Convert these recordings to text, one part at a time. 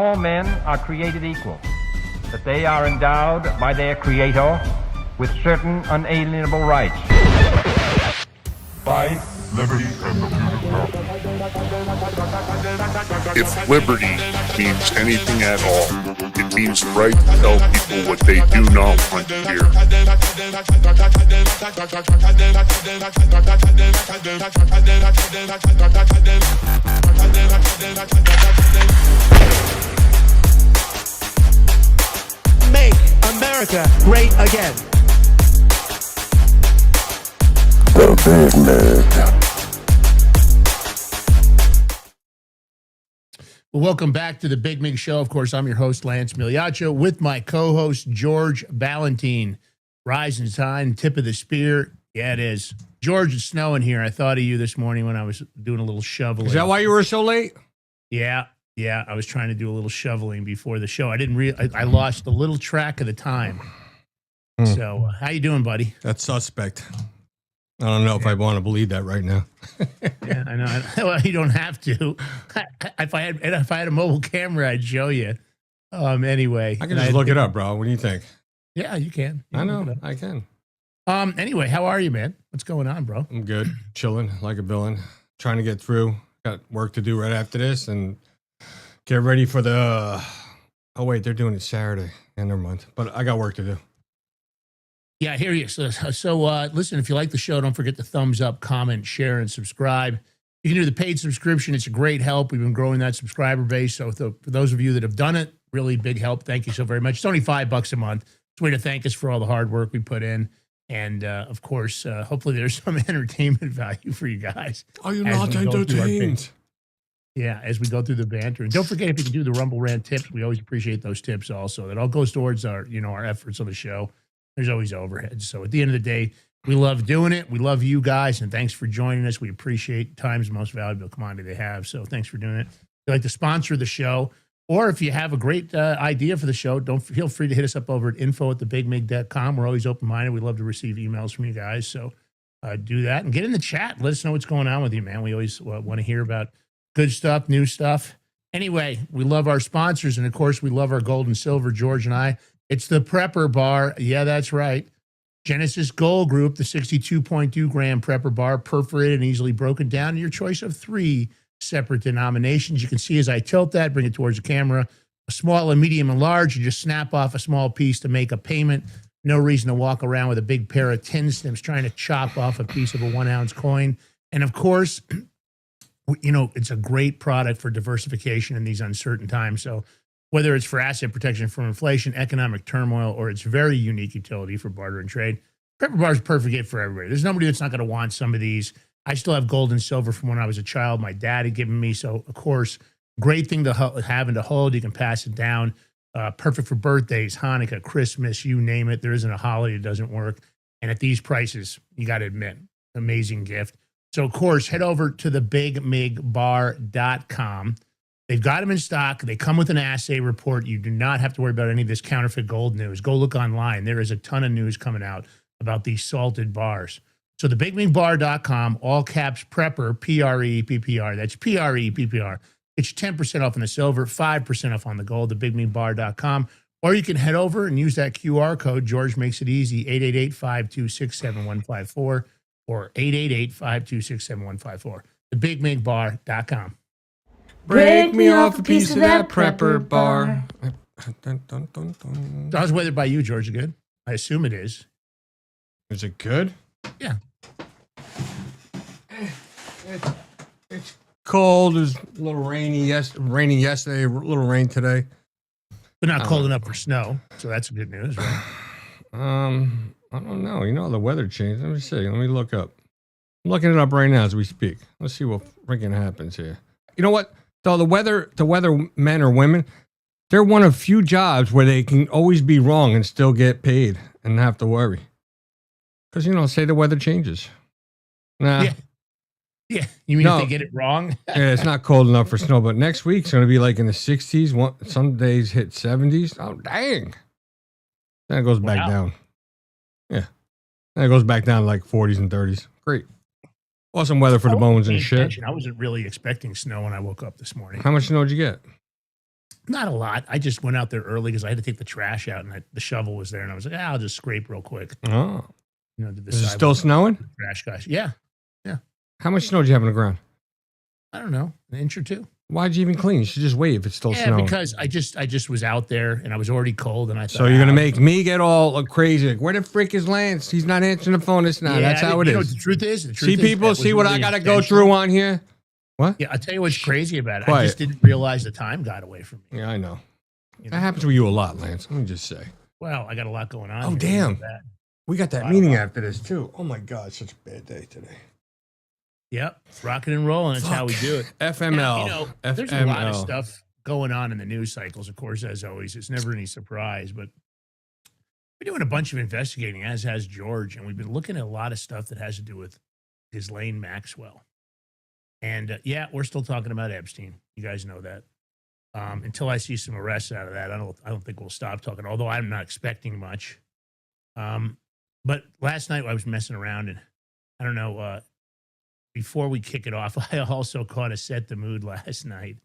All men are created equal, that they are endowed by their Creator with certain unalienable rights. Life, liberty, and the pursuit of If liberty means anything at all, it means the right to tell people what they do not want to hear. Make America great again. the Big Mig. Well, welcome back to the Big Mig Show. Of course, I'm your host, Lance Miliaccio, with my co-host, George Ballantine. Rise and shine, tip of the spear. Yeah, it is. George, it's snowing here. I thought of you this morning when I was doing a little shoveling. Is that why you were so late? Yeah. I was trying to do a little shoveling before the show. I lost a little track of the time. So, how you doing, buddy? That's suspect. I don't know if I want to believe that right now. Yeah, I know. Well, you don't have to. If I had a mobile camera, I'd show you. Anyway, I can just look it up, bro. What do you think? Yeah, you can. I know. I can. Anyway, how are you, man? What's going on, bro? I'm good. Chilling like a villain. Trying to get through. Got work to do right after this and get ready for the... Oh, wait. They're doing it Saturday. End of the month. But I got work to do. Yeah, I hear you. So listen, if you like the show, don't forget to thumbs up, comment, share, and subscribe. You can do the paid subscription. It's a great help. We've been growing that subscriber base. So for those of you that have done it, really big help. Thank you so very much. It's only $5 a month. It's a way to thank us for all the hard work we put in. And, of course, hopefully there's some entertainment value for you guys. Are you not entertained? Yeah, as we go through the banter. And don't forget, if you can do the Rumble Rant tips, we always appreciate those tips also. That all goes towards our efforts on the show. There's always overhead. So at the end of the day, we love doing it. We love you guys, and thanks for joining us. We appreciate time's the most valuable commodity they have. So thanks for doing it. If you'd like to sponsor the show, or if you have a great idea for the show, don't feel free to hit us up over at info@thebigmig.com. We're always open-minded. We love to receive emails from you guys. So do that and get in the chat. Let us know what's going on with you, man. We always want to hear about good stuff, new stuff. Anyway, we love our sponsors, and of course, we love our gold and silver, George and I. It's the Prepper Bar. Yeah, that's right. Genesis Gold Group, the 62.2 gram Prepper Bar, perforated and easily broken down in your choice of 3 separate denominations. You can see as I tilt that, bring it towards the camera, a small, a medium, and large. You just snap off a small piece to make a payment. No reason to walk around with a big pair of tin snips trying to chop off a piece of a 1-ounce coin. And of course, it's a great product for diversification in these uncertain times. So whether it's for asset protection from inflation, economic turmoil, or its very unique utility for barter and trade, Prepper Bar is perfect gift for everybody. There's nobody that's not going to want some of these. I still have gold and silver from when I was a child. My dad had given me. So, of course, great thing to have and to hold. You can pass it down. Perfect for birthdays, Hanukkah, Christmas, you name it. There isn't a holiday that doesn't work. And at these prices, you got to admit, amazing gift. So, of course, head over to thebigmigbar.com. They've got them in stock. They come with an assay report. You do not have to worry about any of this counterfeit gold news. Go look online. There is a ton of news coming out about these salted bars. So thebigmigbar.com, all caps Prepper, P-R-E-P-P-R. That's P-R-E-P-P-R. It's 10% off on the silver, 5% off on the gold, thebigmigbar.com. Or you can head over and use that QR code. George makes it easy, 888-526-7154 or 888-526-7154. Thebigmigbar.com. Break me off a piece of that Prepper Bar. How's the weather by you, George? Good? I assume it is. Is it good? Yeah. It's cold. It was a little rainy yesterday, a little rain today. But not cold enough for snow, so that's good news, right? I don't know. The weather changed. Let me see. Let me look up. I'm looking it up right now as we speak. Let's see what freaking happens here. You know what? So the weather men or women, they're one of few jobs where they can always be wrong and still get paid and not have to worry. Because, say the weather changes. Nah. Yeah. You mean if they get it wrong? Yeah, it's not cold enough for snow, but next week's going to be like in the 60s. Some days hit 70s. Oh, dang. Then it goes back down. Yeah. Then it goes back down to like 40s and 30s. Great. Awesome weather for the bones and shit. I wasn't really expecting snow when I woke up this morning. How much snow did you get? Not a lot. I just went out there early because I had to take the trash out, and the shovel was there, and I was like, I'll just scrape real quick. Oh. To the Is it still snowing? Trash guys. Yeah. How much snow do you have on the ground? I don't know, an inch or two. Why'd you even clean? You should just wait if it's still snowing. Because I just was out there and I was already cold, and I thought. So you're gonna make me get all crazy? Like, where the frick is Lance? He's not answering the phone. It's not. That's how it is. The truth is, see people, see what I gotta go through on here. What? Yeah, I'll tell you what's crazy about it. Quiet. I just didn't realize the time got away from me. Yeah, I know. That happens with you a lot, Lance. Let me just say. Well, I got a lot going on. Oh, damn. We got that meeting after this, too. Oh, my God. Such a bad day today. Yep. Rocking and rolling. That's how we do it. FML. Now, there's a lot of stuff going on in the news cycles, of course, as always. It's never any surprise, but we're doing a bunch of investigating, as has George, and we've been looking at a lot of stuff that has to do with Ghislaine Maxwell. And we're still talking about Epstein. You guys know that. Until I see some arrests out of that, I don't think we'll stop talking. Although I'm not expecting much. But last night I was messing around, and I don't know. Before we kick it off, I also caught a Set the Mood last night.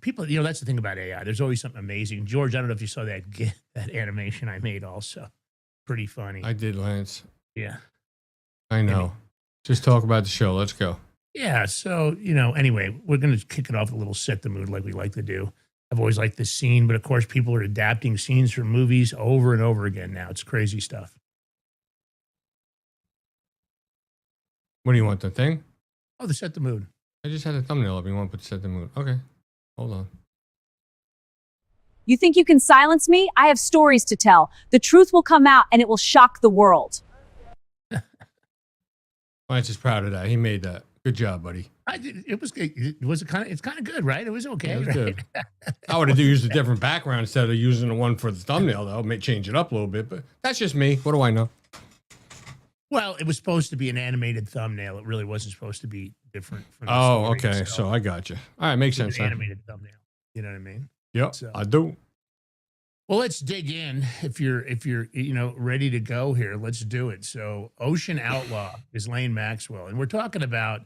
People. That's the thing about AI. There's always something amazing. George, I don't know if you saw that animation I made. Also, pretty funny. I did, Lance. Yeah, I know. Just talk about the show. Let's go. Yeah. So, anyway, we're going to kick it off a little Set the Mood like we like to do. I've always liked this scene, but of course, people are adapting scenes from movies over and over again now. It's crazy stuff. What do you want, the thing? Oh, the Set the Mood. I just had a thumbnail up. You want to put Set the Mood? Okay. Hold on. You think you can silence me? I have stories to tell. The truth will come out and it will shock the world. Lance is proud of that. He made that. Good job, buddy. I did. It's kind of good, right? It was okay. Yeah, it was right? good. I would have used a different background instead of using the one for the thumbnail, though. May change it up a little bit, but that's just me. What do I know? Well, it was supposed to be an animated thumbnail. It really wasn't supposed to be different. From the Oh, story, okay. So I got you. All right, makes sense. An animated thumbnail. You know what I mean? Yep, So. I do. Well, let's dig in. If you're ready to go here, let's do it. So, Ocean Outlaw, Ghislaine Maxwell, and we're talking about.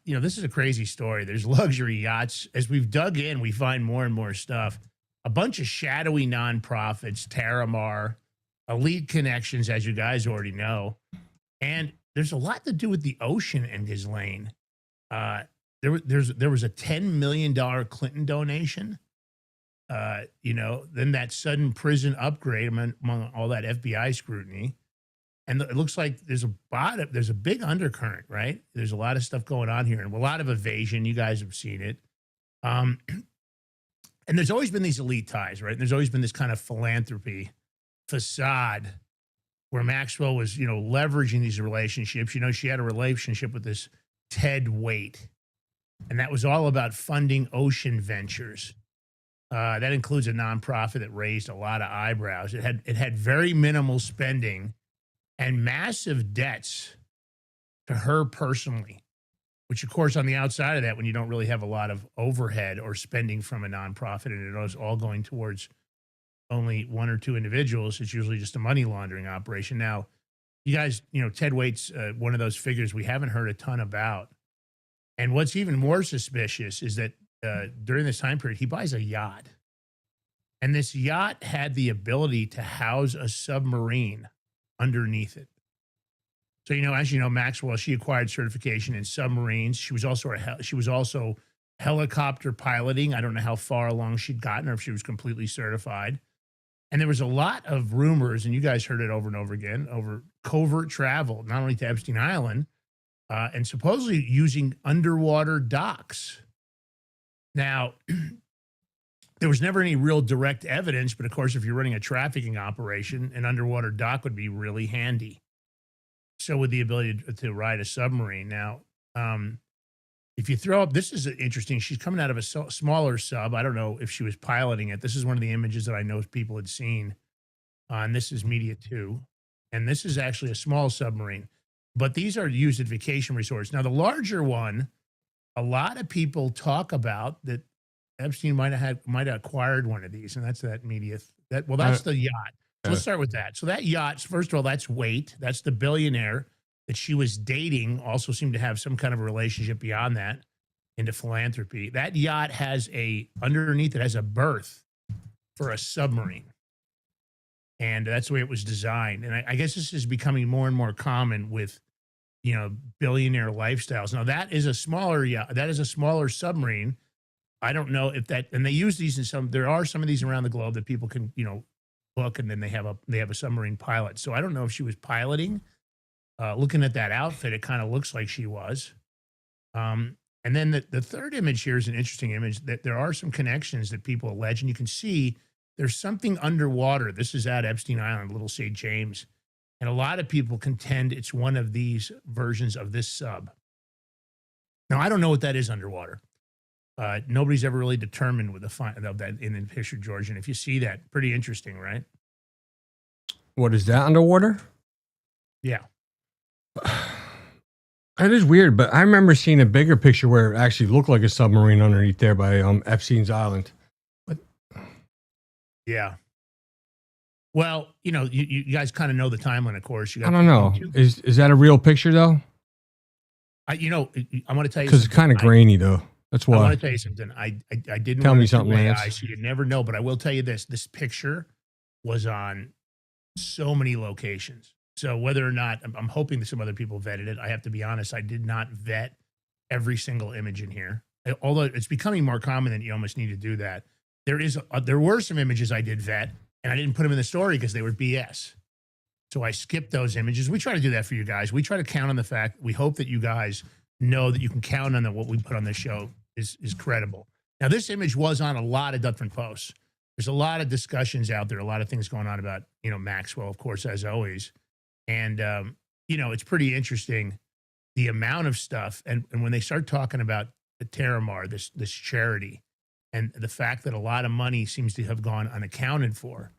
This is a crazy story. There's luxury yachts. As we've dug in, we find more and more stuff. A bunch of shadowy nonprofits, Terramar, elite connections, as you guys already know. And there's a lot to do with the ocean and Ghislaine. There was a $10 million Clinton donation. Then that sudden prison upgrade among all that FBI scrutiny. And it looks like there's a big undercurrent, right? There's a lot of stuff going on here and a lot of evasion. You guys have seen it. And there's always been these elite ties, right? And there's always been this kind of philanthropy facade where Maxwell was, leveraging these relationships. She had a relationship with this Ted Waite, and that was all about funding ocean ventures. That includes a nonprofit that raised a lot of eyebrows. It had very minimal spending and massive debts to her personally, which, of course, on the outside of that, when you don't really have a lot of overhead or spending from a nonprofit and it was all going towards only one or two individuals, it's usually just a money laundering operation. Now, you guys, Ted Waite's one of those figures we haven't heard a ton about. And what's even more suspicious is that during this time period, he buys a yacht. And this yacht had the ability to house a submarine underneath it. So, as you know, Maxwell, she acquired certification in submarines. She was also helicopter piloting. I don't know how far along she'd gotten or if she was completely certified. And there was a lot of rumors, and you guys heard it over and over again, over covert travel, not only to Epstein Island, and supposedly using underwater docks. Now, there was never any real direct evidence, but of course, if you're running a trafficking operation, an underwater dock would be really handy. So with the ability to ride a submarine. Now, if you throw up, this is interesting. She's coming out of a smaller sub. I don't know if she was piloting it. This is one of the images that I know people had seen. And this is Media 2. And this is actually a small submarine. But these are used at vacation resorts. Now, the larger one, a lot of people talk about that Epstein might have acquired one of these, and that's that Media. That's the yacht. So let's start with that. So that yacht, first of all, that's Waite. That's the billionaire that she was dating. Also seemed to have some kind of a relationship beyond that. into philanthropy. That yacht has underneath it has a berth for a submarine. And that's the way it was designed. And I guess this is becoming more and more common with, billionaire lifestyles. Now that is a smaller yacht. That is a smaller submarine. I don't know if that, and they use these there are some of these around the globe that people can, book, and then they have a submarine pilot. So I don't know if she was piloting. Looking at that outfit, it kind of looks like she was. And then the third image here is an interesting image that there are some connections that people allege, and you can see there's something underwater. This is at Epstein Island, Little St. James. And a lot of people contend it's one of these versions of this sub. Now, I don't know what that is underwater. Nobody's ever really determined with that in the picture, George. And if you see that, pretty interesting, right? What is that underwater? Yeah. That is weird, but I remember seeing a bigger picture where it actually looked like a submarine underneath there by Epstein's Island. But yeah. Well, you guys kind of know the timeline, of course. I don't know. Is that a real picture though? I want to tell you because it's kind of grainy though. That's why. I want to tell you something. I didn't tell me something, Lance. So you never know, but I will tell you this: this picture was on so many locations. So whether or not I'm hoping that some other people vetted it, I have to be honest, I did not vet every single image in here. Although it's becoming more common that you almost need to do that. There were some images I did vet, and I didn't put them in the story because they were BS. So I skipped those images. We try to do that for you guys. We try to count on the fact. We hope that you guys know that you can count on that what we put on this show is credible. Now, this image was on a lot of different posts. There's a lot of discussions out there, a lot of things going on about, Maxwell, of course, as always. And, it's pretty interesting, the amount of stuff. And when they start talking about the Terramar, this charity, and the fact that a lot of money seems to have gone unaccounted for.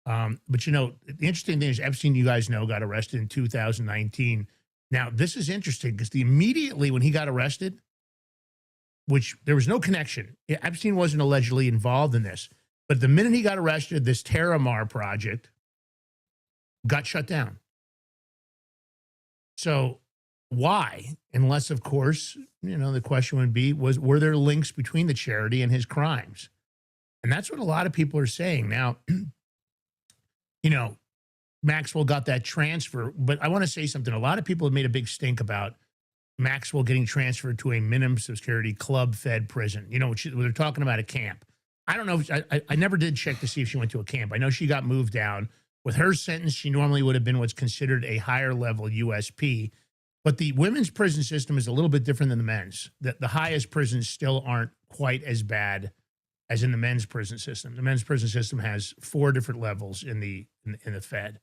But, the interesting thing is Epstein, you guys know, got arrested in 2019. Now, this is interesting because immediately when he got arrested, which there was no connection, Epstein wasn't allegedly involved in this. But the minute he got arrested, this Terramar project got shut down. So why? Unless, of course, the question would be, were there links between the charity and his crimes? And that's what a lot of people are saying. Now, Maxwell got that transfer, but I want to say something. A lot of people have made a big stink about Maxwell getting transferred to a minimum security club-fed prison. They're talking about a camp. I don't know. I never did check to see if she went to a camp. I know she got moved down. With her sentence, she normally would have been what's considered a higher level USP. But the women's prison system is a little bit different than the men's. The highest prisons still aren't quite as bad as in the men's prison system. The men's prison system has 4 different levels in the Fed.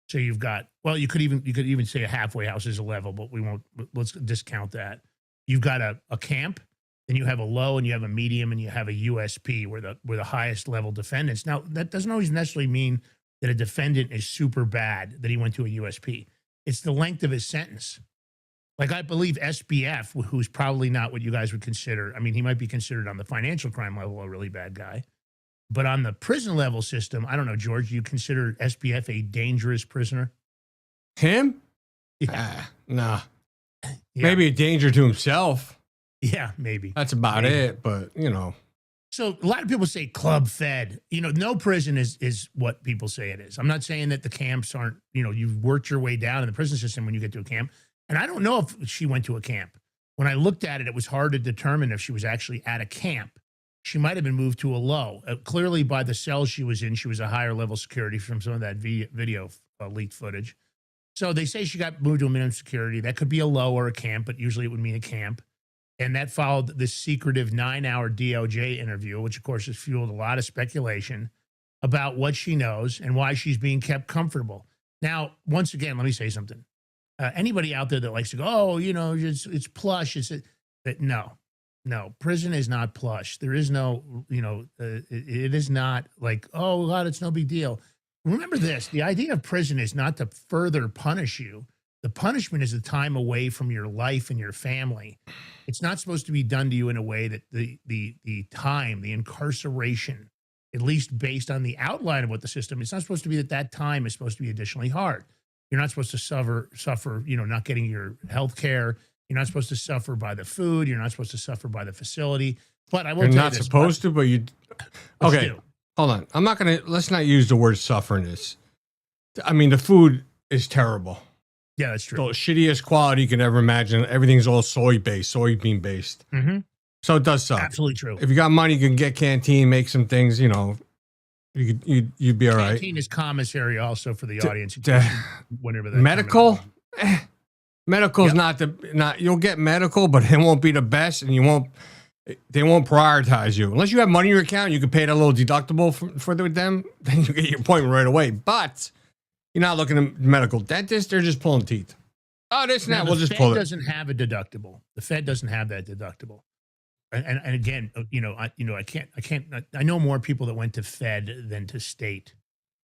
So you've got, well, you could even say a halfway house is a level, but let's discount that. You've got a camp, then you have a low, and you have a medium, and you have a USP where the highest level defendants. Now, that doesn't always necessarily mean that a defendant is super bad, that he went to a USP. It's the length of his sentence. Like, I believe SBF, who's probably not what you guys would consider. I mean, he might be considered on the financial crime level a really bad guy. But on the prison level system, I don't know, George, you consider SBF a dangerous prisoner? Him? Yeah. Nah. Yeah. Maybe a danger to himself. Yeah, maybe. That's about it, but, So a lot of people say club fed. No prison is what people say it is. I'm not saying that the camps aren't, you've worked your way down in the prison system when you get to a camp. And I don't know if she went to a camp. When I looked at it, it was hard to determine if she was actually at a camp. She might have been moved to a low. Clearly, by the cell she was in, she was a higher level security from some of that video leaked footage. So they say she got moved to a minimum security. That could be a low or a camp, but usually it would mean a camp. And that followed this secretive 9-hour DOJ interview, which, of course, has fueled a lot of speculation about what she knows and why she's being kept comfortable. Now, once again, let me say something. Anybody out there that likes to go, it's plush. No, prison is not plush. There is no, it is not like, oh, God, it's no big deal. Remember this, the idea of prison is not to further punish you. The punishment is the time away from your life and your family. It's not supposed to be done to you in a way that the time, the incarceration, at least based on the outline of what the system, it's not supposed to be that time is supposed to be additionally hard. You're not supposed to suffer, not getting your health care. You're not supposed to suffer by the food. You're not supposed to suffer by the facility. But I will You're tell not you this, supposed to, but you. Let's Okay, do. hold on. I'm not gonna. Let's not use the word sufferness. I mean, the food is terrible. Yeah, that's true. The shittiest quality you can ever imagine. Everything's all soybean based. Mm-hmm. So it does suck. Absolutely true. If you got money, you can get canteen, make some things. You know, you'd be all right. Canteen is commissary also for the audience. Whenever that Medical. terminology- Medical's Yep. not. You'll get medical, but it won't be the best, and they won't prioritize you unless you have money in your account. You can pay that little deductible for them. Then you get your appointment right away. But you're not looking at medical dentist. They're just pulling teeth. Oh, this and Now, that. We'll the just Fed pull it. doesn't have a deductible. The Fed doesn't have that deductible. And again, I know more people that went to Fed than to state.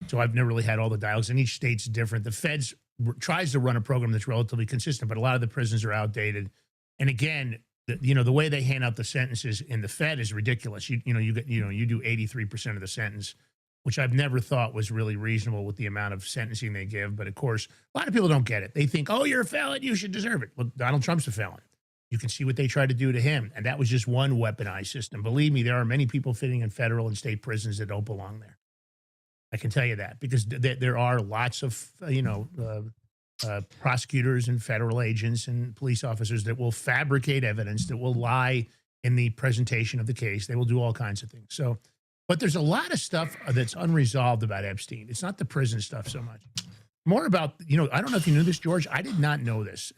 So I've never really had all the dialogues, and each state's different. The Fed's tries to run a program that's relatively consistent, but a lot of the prisons are outdated. And again, the way they hand out the sentences in the Fed is ridiculous. You do 83% of the sentence, which I've never thought was really reasonable with the amount of sentencing they give. But of course, a lot of people don't get it. They think, oh, you're a felon, you should deserve it. Well, Donald Trump's a felon. You can see what they tried to do to him. And that was just one weaponized system. Believe me, there are many people fitting in federal and state prisons that don't belong there. I can tell you that because there are lots of, prosecutors and federal agents and police officers that will fabricate evidence, that will lie in the presentation of the case. They will do all kinds of things. So, but there's a lot of stuff that's unresolved about Epstein. It's not the prison stuff so much. More about, I don't know if you knew this, George. I did not know this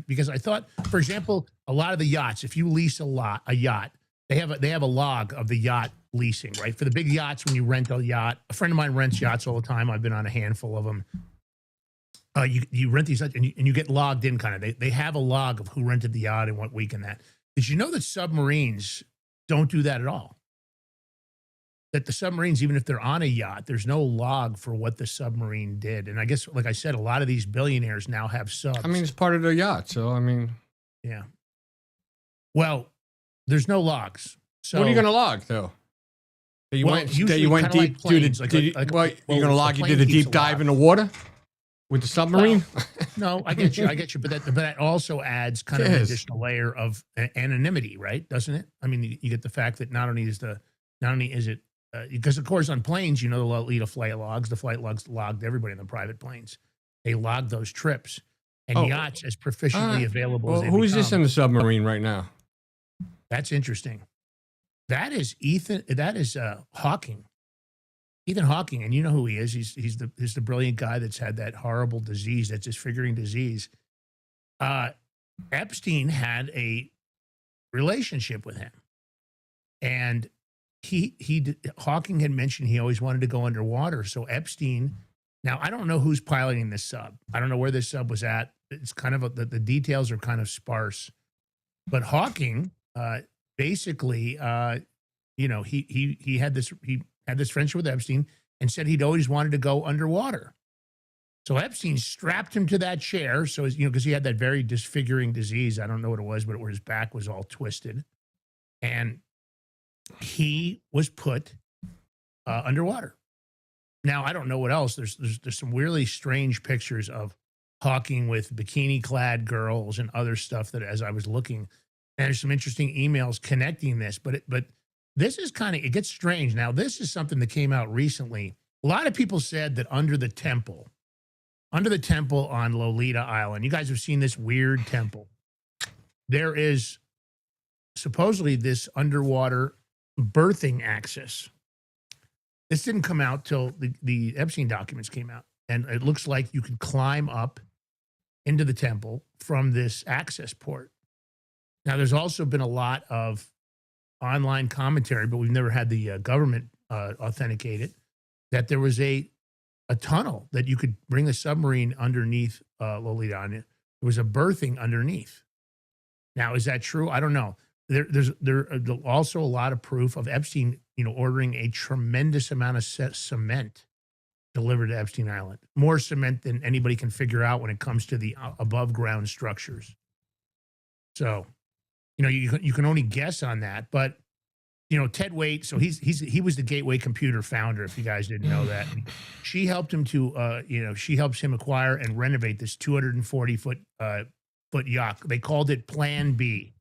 because I thought, for example, a lot of the yachts, if you lease a yacht, they have a log of the yacht leasing, right? For the big yachts, when you rent a yacht, a friend of mine rents yachts all the time. I've been on a handful of them. You rent these and you get logged in kind of. They have a log of who rented the yacht and what week and that. Did you know that submarines don't do that at all? That the submarines, even if they're on a yacht, there's no log for what the submarine did. And I guess, like I said, a lot of these billionaires now have subs. I mean, it's part of their yacht, so I mean, yeah. Well, there's no logs. So what are you going to log though? That you went usually deep. kinda like planes, you're going to log. You did a plane deep keeps a dive log. in the water with the submarine. No, I get you. But that also adds kind of an Yes. additional layer of anonymity, right? Doesn't it? I mean, you get the fact that not only is it because of course on planes, they'll lead a flight logs. The flight logs logged everybody in the private planes. They log those trips, and yachts as proficiently available. Well, as they who is this become. in the submarine right now? That's interesting. That is Ethan. That is Hawking. Ethan Hawking, and you know who he is. He's the brilliant guy that's had that horrible disease, that disfiguring disease. Epstein had a relationship with him, and Hawking had mentioned he always wanted to go underwater. So Epstein. Now I don't know who's piloting this sub. I don't know where this sub was at. It's kind of the details are kind of sparse, but Hawking basically, he had this friendship with Epstein and said he'd always wanted to go underwater. So Epstein strapped him to that chair. So, because he had that very disfiguring disease. I don't know what it was, but where his back was all twisted. And he was put underwater. Now, I don't know what else. There's some really strange pictures of Hawking with bikini-clad girls and other stuff that as I was looking, and there's some interesting emails connecting this, but this is it gets strange. Now, this is something that came out recently. A lot of people said that under the temple on Lolita Island, you guys have seen this weird temple. There is supposedly this underwater birthing access. This didn't come out till the Epstein documents came out. And it looks like you could climb up into the temple from this access port. Now, there's also been a lot of online commentary, but we've never had the government authenticate it, that there was a tunnel that you could bring a submarine underneath Lolita on it. There was a berthing underneath. Now, is that true? I don't know. There's also a lot of proof of Epstein, ordering a tremendous amount of cement delivered to Epstein Island. More cement than anybody can figure out when it comes to the above ground structures. So, you can only guess on that, but Ted Waite. So he was the Gateway Computer founder. If you guys didn't know that, and she helped him to she helps him acquire and renovate this 240-foot foot yacht. They called it Plan B,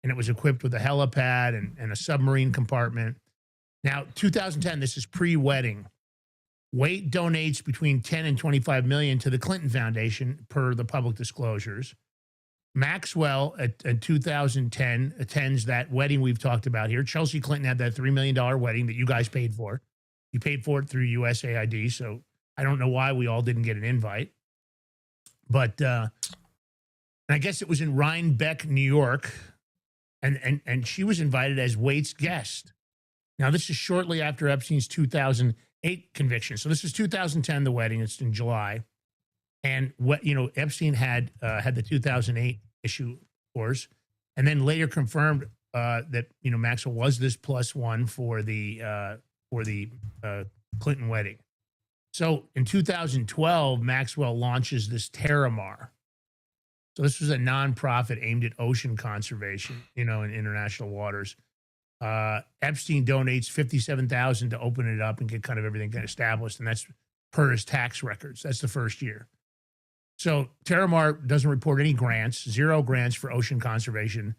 and it was equipped with a helipad and a submarine compartment. Now, 2010, this is pre-wedding. Waite donates between 10 and 25 million to the Clinton Foundation per the public disclosures. Maxwell at 2010 attends that wedding we've talked about here. Chelsea Clinton had that $3 million wedding that you guys paid for. You paid for it through USAID, so I don't know why we all didn't get an invite. But I guess it was in Rhinebeck, New York, and she was invited as Waite's guest. Now, this is shortly after Epstein's 2008 conviction. So this is 2010, the wedding. It's in July. And what Epstein had the 2008 issue, of course, and then later confirmed that Maxwell was this plus one for the Clinton wedding. So in 2012, Maxwell launches this Terramar. So this was a nonprofit aimed at ocean conservation, in international waters. Epstein donates $57,000 to open it up and get kind of everything established, and that's per his tax records. That's the first year. So Terramar doesn't report any grants, 0 grants for ocean conservation.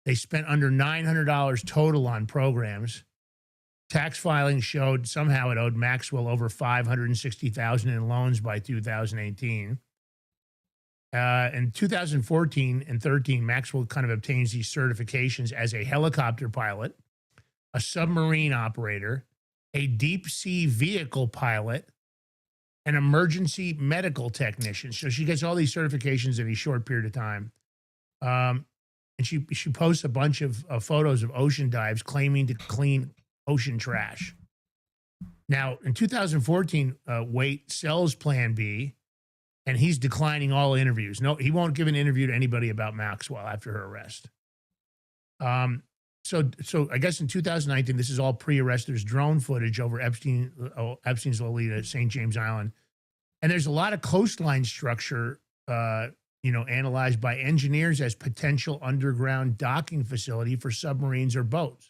They spent under $900 total on programs. Tax filing showed somehow it owed Maxwell over $560,000 in loans by 2018. In 2014 and 13, Maxwell kind of obtains these certifications as a helicopter pilot, a submarine operator, a deep sea vehicle pilot, an emergency medical technician. So she gets all these certifications in a short period of time. And she posts a bunch of photos of ocean dives claiming to clean ocean trash. Now, in 2014, Waite sells Plan B, and he's declining all interviews. No, he won't give an interview to anybody about Maxwell after her arrest. So I guess in 2019, this is all pre-arrest. There's drone footage over Epstein's Lolita, St. James Island. And there's a lot of coastline structure, analyzed by engineers as potential underground docking facility for submarines or boats.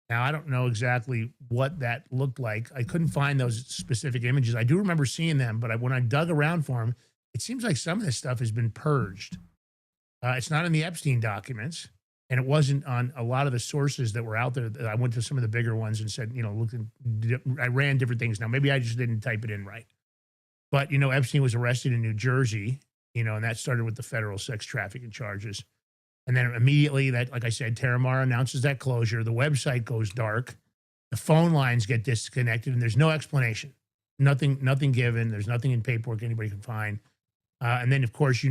Now, I don't know exactly what that looked like. I couldn't find those specific images. I do remember seeing them, but when I dug around for them, it seems like some of this stuff has been purged. It's not in the Epstein documents, and it wasn't on a lot of the sources that were out there. I went to some of the bigger ones and said, I ran different things. Now, maybe I just didn't type it in right. But, Epstein was arrested in New Jersey, and that started with the federal sex trafficking charges. And then immediately like I said, Terramar announces that closure. The website goes dark. The phone lines get disconnected, and there's no explanation. Nothing given. There's nothing in paperwork anybody can find. And then, of course,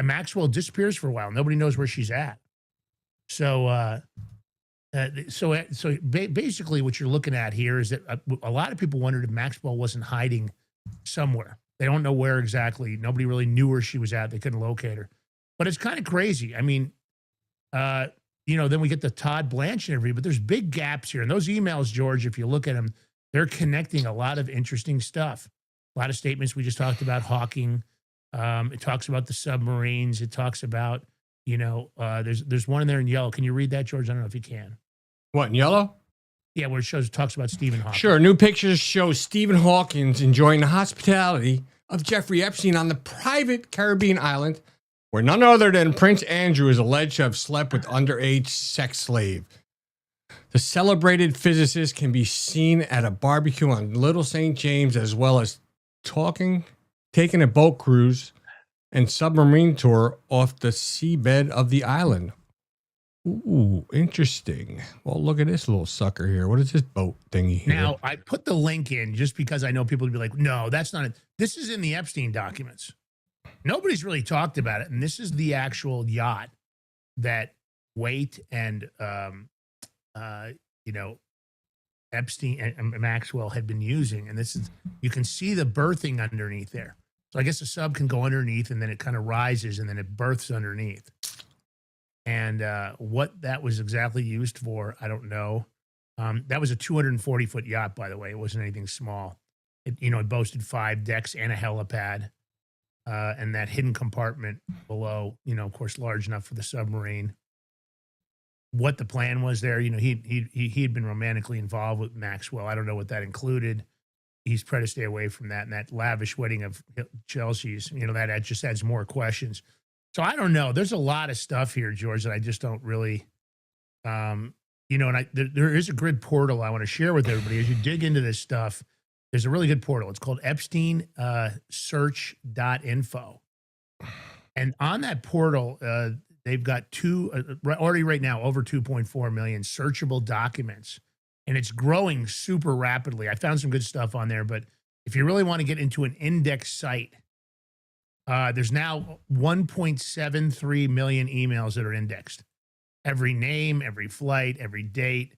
Maxwell disappears for a while. Nobody knows where she's at. So basically what you're looking at here is that a lot of people wondered if Maxwell wasn't hiding somewhere. They don't know where exactly. Nobody really knew where she was at. They couldn't locate her. But it's kind of crazy. I mean, then we get the Todd Blanche interview, but there's big gaps here. And those emails, George, if you look at them, they're connecting a lot of interesting stuff. A lot of statements we just talked about Hawking. It talks about the submarines. It talks about, there's one in there in yellow. Can you read that, George? I don't know if you can. What, in yellow? Yeah, where it talks about Stephen Hawking. Sure. New pictures show Stephen Hawking enjoying the hospitality of Jeffrey Epstein on the private Caribbean island where none other than Prince Andrew is alleged to have slept with underage sex slave. The celebrated physicist can be seen at a barbecue on Little St. James, as well as taking a boat cruise and submarine tour off the seabed of the island. Ooh, interesting. Well, look at this little sucker here. What is this boat thingy here? Now, I put the link in just because I know people would be like, no, that's not it. This is in the Epstein documents. Nobody's really talked about it. And this is the actual yacht that Waite and, Epstein and Maxwell had been using. And you can see the berthing underneath there. So I guess a sub can go underneath and then it kind of rises and then it berths underneath. And what that was exactly used for, I don't know. That was a 240-foot yacht, by the way. It wasn't anything small. It boasted 5 decks and a helipad. And that hidden compartment below, of course, large enough for the submarine. What the plan was there, he had been romantically involved with Maxwell. I don't know what that included. He's tried to stay away from that. And that lavish wedding of Chelsea's, that just adds more questions. So I don't know. There's a lot of stuff here, George, that I just don't really, you know, and there is a grid portal I want to share with everybody. As you dig into this stuff, there's a really good portal. It's called Epstein search.info. And on that portal, they've got already right now, over 2.4 million searchable documents. And it's growing super rapidly. I found some good stuff on there, but if you really want to get into an index site, there's now 1.73 million emails that are indexed. Every name, every flight, every date.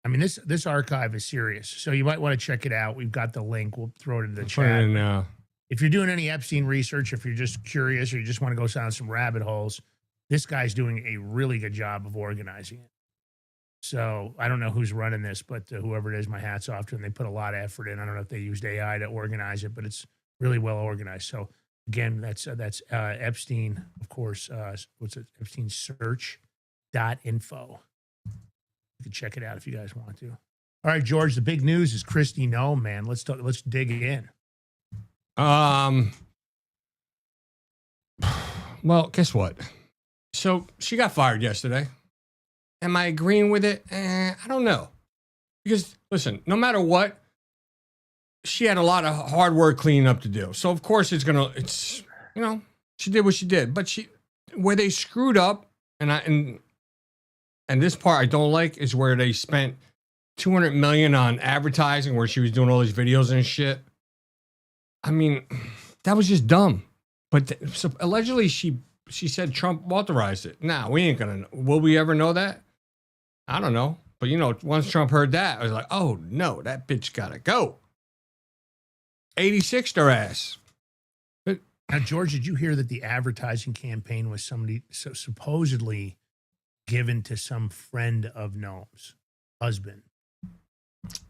I mean, this archive is serious. So you might want to check it out. We've got the link. We'll throw it in the chat. If you're doing any Epstein research, if you're just curious or you just want to go down some rabbit holes, this guy's doing a really good job of organizing it. So I don't know who's running this, but whoever it is, my hat's off to them. They put a lot of effort in. I don't know if they used AI to organize it, but it's really well organized. So again, that's Epstein, of course. What's it? Epstein search.info. You can check it out if you guys want to. All right, George, the big news is Christy Nome, man. Let's dig in. Well, guess what? So she got fired yesterday. Am I agreeing with it? I don't know. Because, listen, no matter what, she had a lot of hard work cleaning up to do. So, of course, she did what she did. But where they screwed up, and this part I don't like, is where they spent $200 million on advertising where she was doing all these videos and shit. I mean, that was just dumb. But so allegedly she said Trump authorized it. Nah, we ain't gonna know. Will we ever know that? I don't know. But once Trump heard that, I was like, oh no, that bitch gotta go. 86 their ass. But now, George, did you hear that the advertising campaign was supposedly given to some friend of Noam's husband?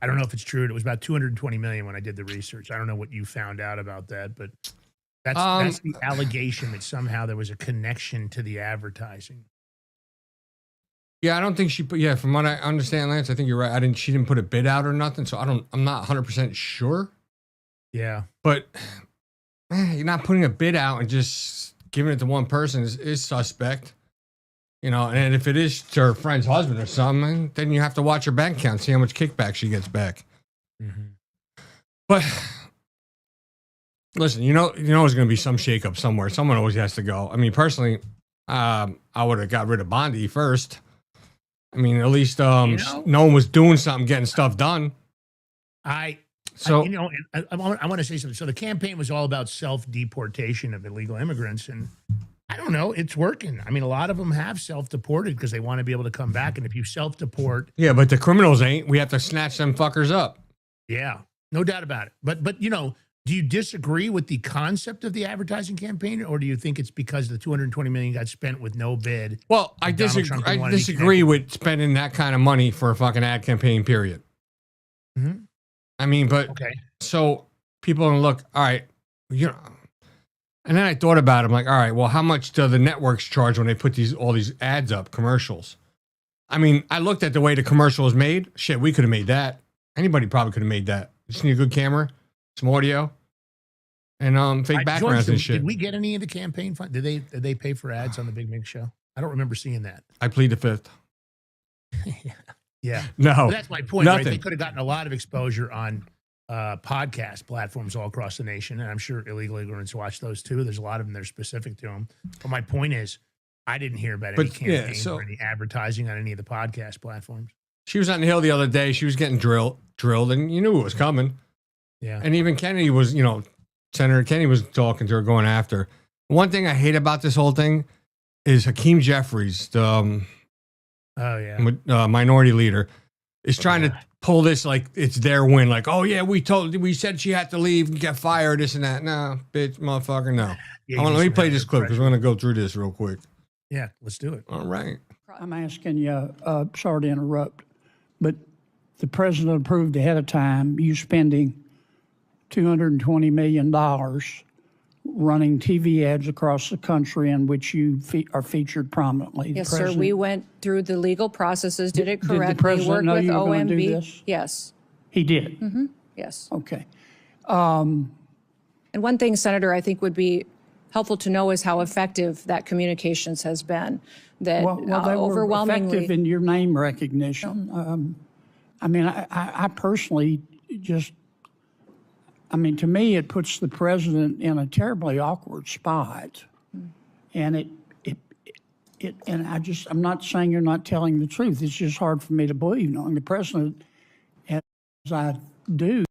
I don't know if it's true. It was about 220 million when I did the research. I don't know what you found out about that, but that's the allegation that somehow there was a connection to the advertising. Yeah, I don't think she put. Yeah, from what I understand, Lance, I think you're right. She didn't put a bid out or nothing, so I'm not 100% sure. Yeah, but you're not putting a bid out and just giving it to one person is suspect. And if it is to her friend's husband or something, then you have to watch her bank account, see how much kickback she gets back. Mm-hmm. But listen, there's going to be some shakeup somewhere. Someone always has to go. I mean, personally, I would have got rid of Bondi first. I mean, at least no one was doing something, getting stuff done. I want to say something. So the campaign was all about self-deportation of illegal immigrants, and I don't know, it's working. I mean, a lot of them have self-deported because they want to be able to come back, and if you self-deport, yeah, but the criminals ain't. We have to snatch them fuckers up. Yeah, no doubt about it. But do you disagree with the concept of the advertising campaign, or do you think it's because the 220 million got spent with no bid? Well, I disagree. I disagree with spending that kind of money for a fucking ad campaign. Period. Mm-hmm. I mean, but okay. So people are gonna look. All right, and then I thought about it. I'm like, all right, well, how much do the networks charge when they put all these ads up, commercials? I mean, I looked at the way the commercial is made. Shit, we could have made that. Anybody probably could have made that. You just need a good camera, some audio, and fake backgrounds and shit. Did we get any of the campaign fund? Did they pay for ads on the Big Mig show? I don't remember seeing that. I plead the fifth. Yeah. No. But that's my point, nothing. Right? They could have gotten a lot of exposure on podcast platforms all across the nation, and I'm sure illegal immigrants watch those too. There's a lot of them that are specific to them. But my point is, I didn't hear about any campaigns or any advertising on any of the podcast platforms. She was on the Hill the other day. She was getting drilled, and you knew it was coming. Yeah. And even Kennedy was, Senator Kennedy was talking to her, going after. One thing I hate about this whole thing is Hakeem Jeffries, the minority leader, is trying to pull this like it's their win. Like, oh yeah, we said she had to leave and get fired, this and that. No, bitch, motherfucker, no. Yeah, let me play this clip because we're going to go through this real quick. Yeah, let's do it. All right. I'm asking you, sorry to interrupt, but the president approved ahead of time you spending $220 million running TV ads across the country in which you are featured prominently. Yes, sir. We went through the legal processes, did it correctly. Did the president know you were going to do this? Yes. He did? Mm-hmm. Yes. Okay. And one thing, Senator, I think would be helpful to know is how effective that communications has been. That Well, they were overwhelmingly effective in your name recognition. I mean, I personally just, I mean, to me, it puts the president in a terribly awkward spot. And and I'm not saying you're not telling the truth. It's just hard for me to believe, knowing the president as I do.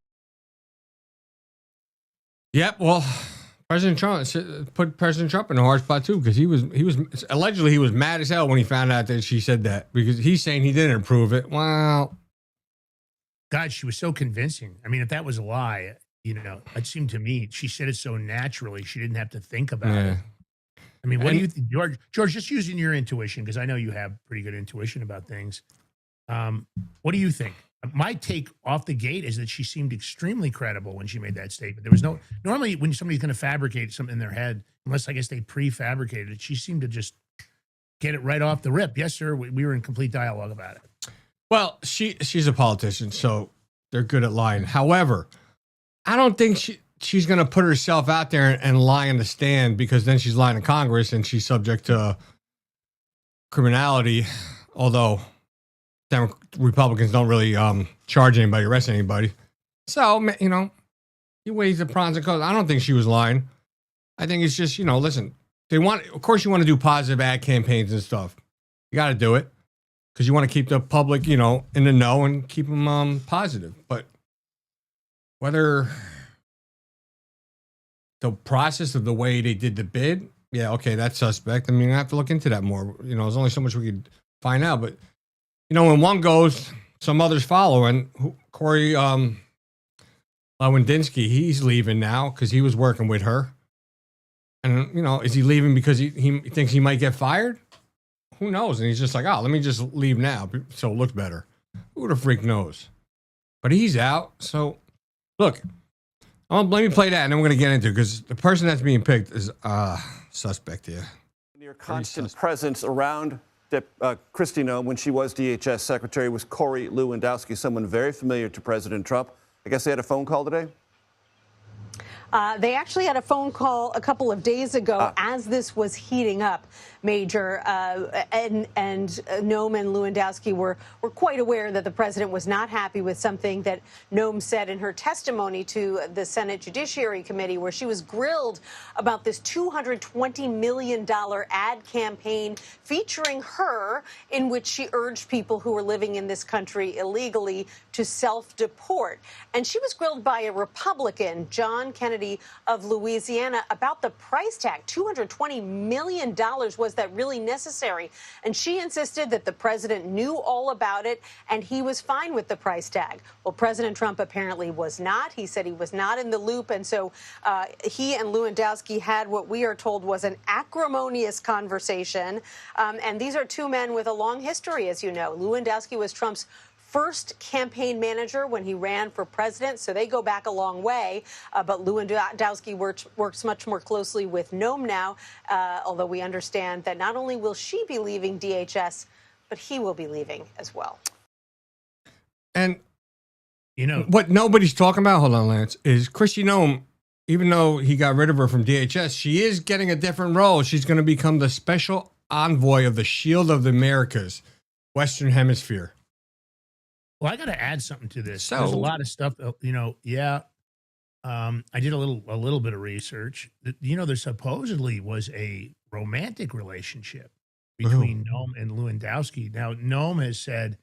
Yep. Well, President Trump put President Trump in a hard spot too, because he was allegedly he was mad as hell when he found out that she said that, because he's saying he didn't approve it. Well, God, she was so convincing. I mean, if that was a lie, it seemed to me she said it so naturally she didn't have to think about it. I mean, what do you think, George? George, just using your intuition, because I know you have pretty good intuition about things. What do you think? My take off the gate is that she seemed extremely credible when she made that statement. There was normally when somebody's going to fabricate something in their head, unless I guess they prefabricated it, she seemed to just get it right off the rip. Yes, sir. We were in complete dialogue about it. Well, she's a politician, so they're good at lying. However, I don't think she's going to put herself out there and lie on the stand, because then she's lying to Congress and she's subject to criminality. Although Republicans don't really charge anybody, arrest anybody. So, he weighs the pros and cons. I don't think she was lying. I think it's just, listen, of course you want to do positive ad campaigns and stuff. You got to do it because you want to keep the public, in the know and keep them positive. But whether the process of the way they did the bid, yeah, okay, that's suspect. I mean, I have to look into that more. There's only so much we could find out. But, when one goes, some others follow. And Corey Lewandowski, he's leaving now because he was working with her. And, is he leaving because he thinks he might get fired? Who knows? And he's just like, let me just leave now so it looks better. Who the freak knows? But he's out. So, look, let me play that, and then we're going to get into it, because the person that's being picked is suspect here. Your constant presence around Kristi Noem when she was DHS secretary was Corey Lewandowski, someone very familiar to President Trump. I guess they had a phone call today? They actually had a phone call a couple of days ago as this was heating up, Major, and Noem and Lewandowski were quite aware that the president was not happy with something that Noem said in her testimony to the Senate Judiciary Committee, where she was grilled about this $220 million ad campaign featuring her, in which she urged people who were living in this country illegally to self-deport. And she was grilled by a Republican, John Kennedy of Louisiana, about the price tag. $220 million. Was that really necessary? And she insisted that the president knew all about it and he was fine with the price tag. Well, President Trump apparently was not. He said he was not in the loop. And so he and Lewandowski had what we are told was an acrimonious conversation. And these are two men with a long history, as you know. Lewandowski was Trump's first campaign manager when he ran for president, so they go back a long way. But Lewandowski works much more closely with Noem now, although we understand that not only will she be leaving DHS, but he will be leaving as well. And, what nobody's talking about, hold on, Lance, is Kristi Noem, even though he got rid of her from DHS, she is getting a different role. She's going to become the special envoy of the Shield of the Americas, Western Hemisphere. Well, I got to add something to this. There's a lot of stuff, I did a little bit of research. There supposedly was a romantic relationship between Noem and Lewandowski. Now, Noem has said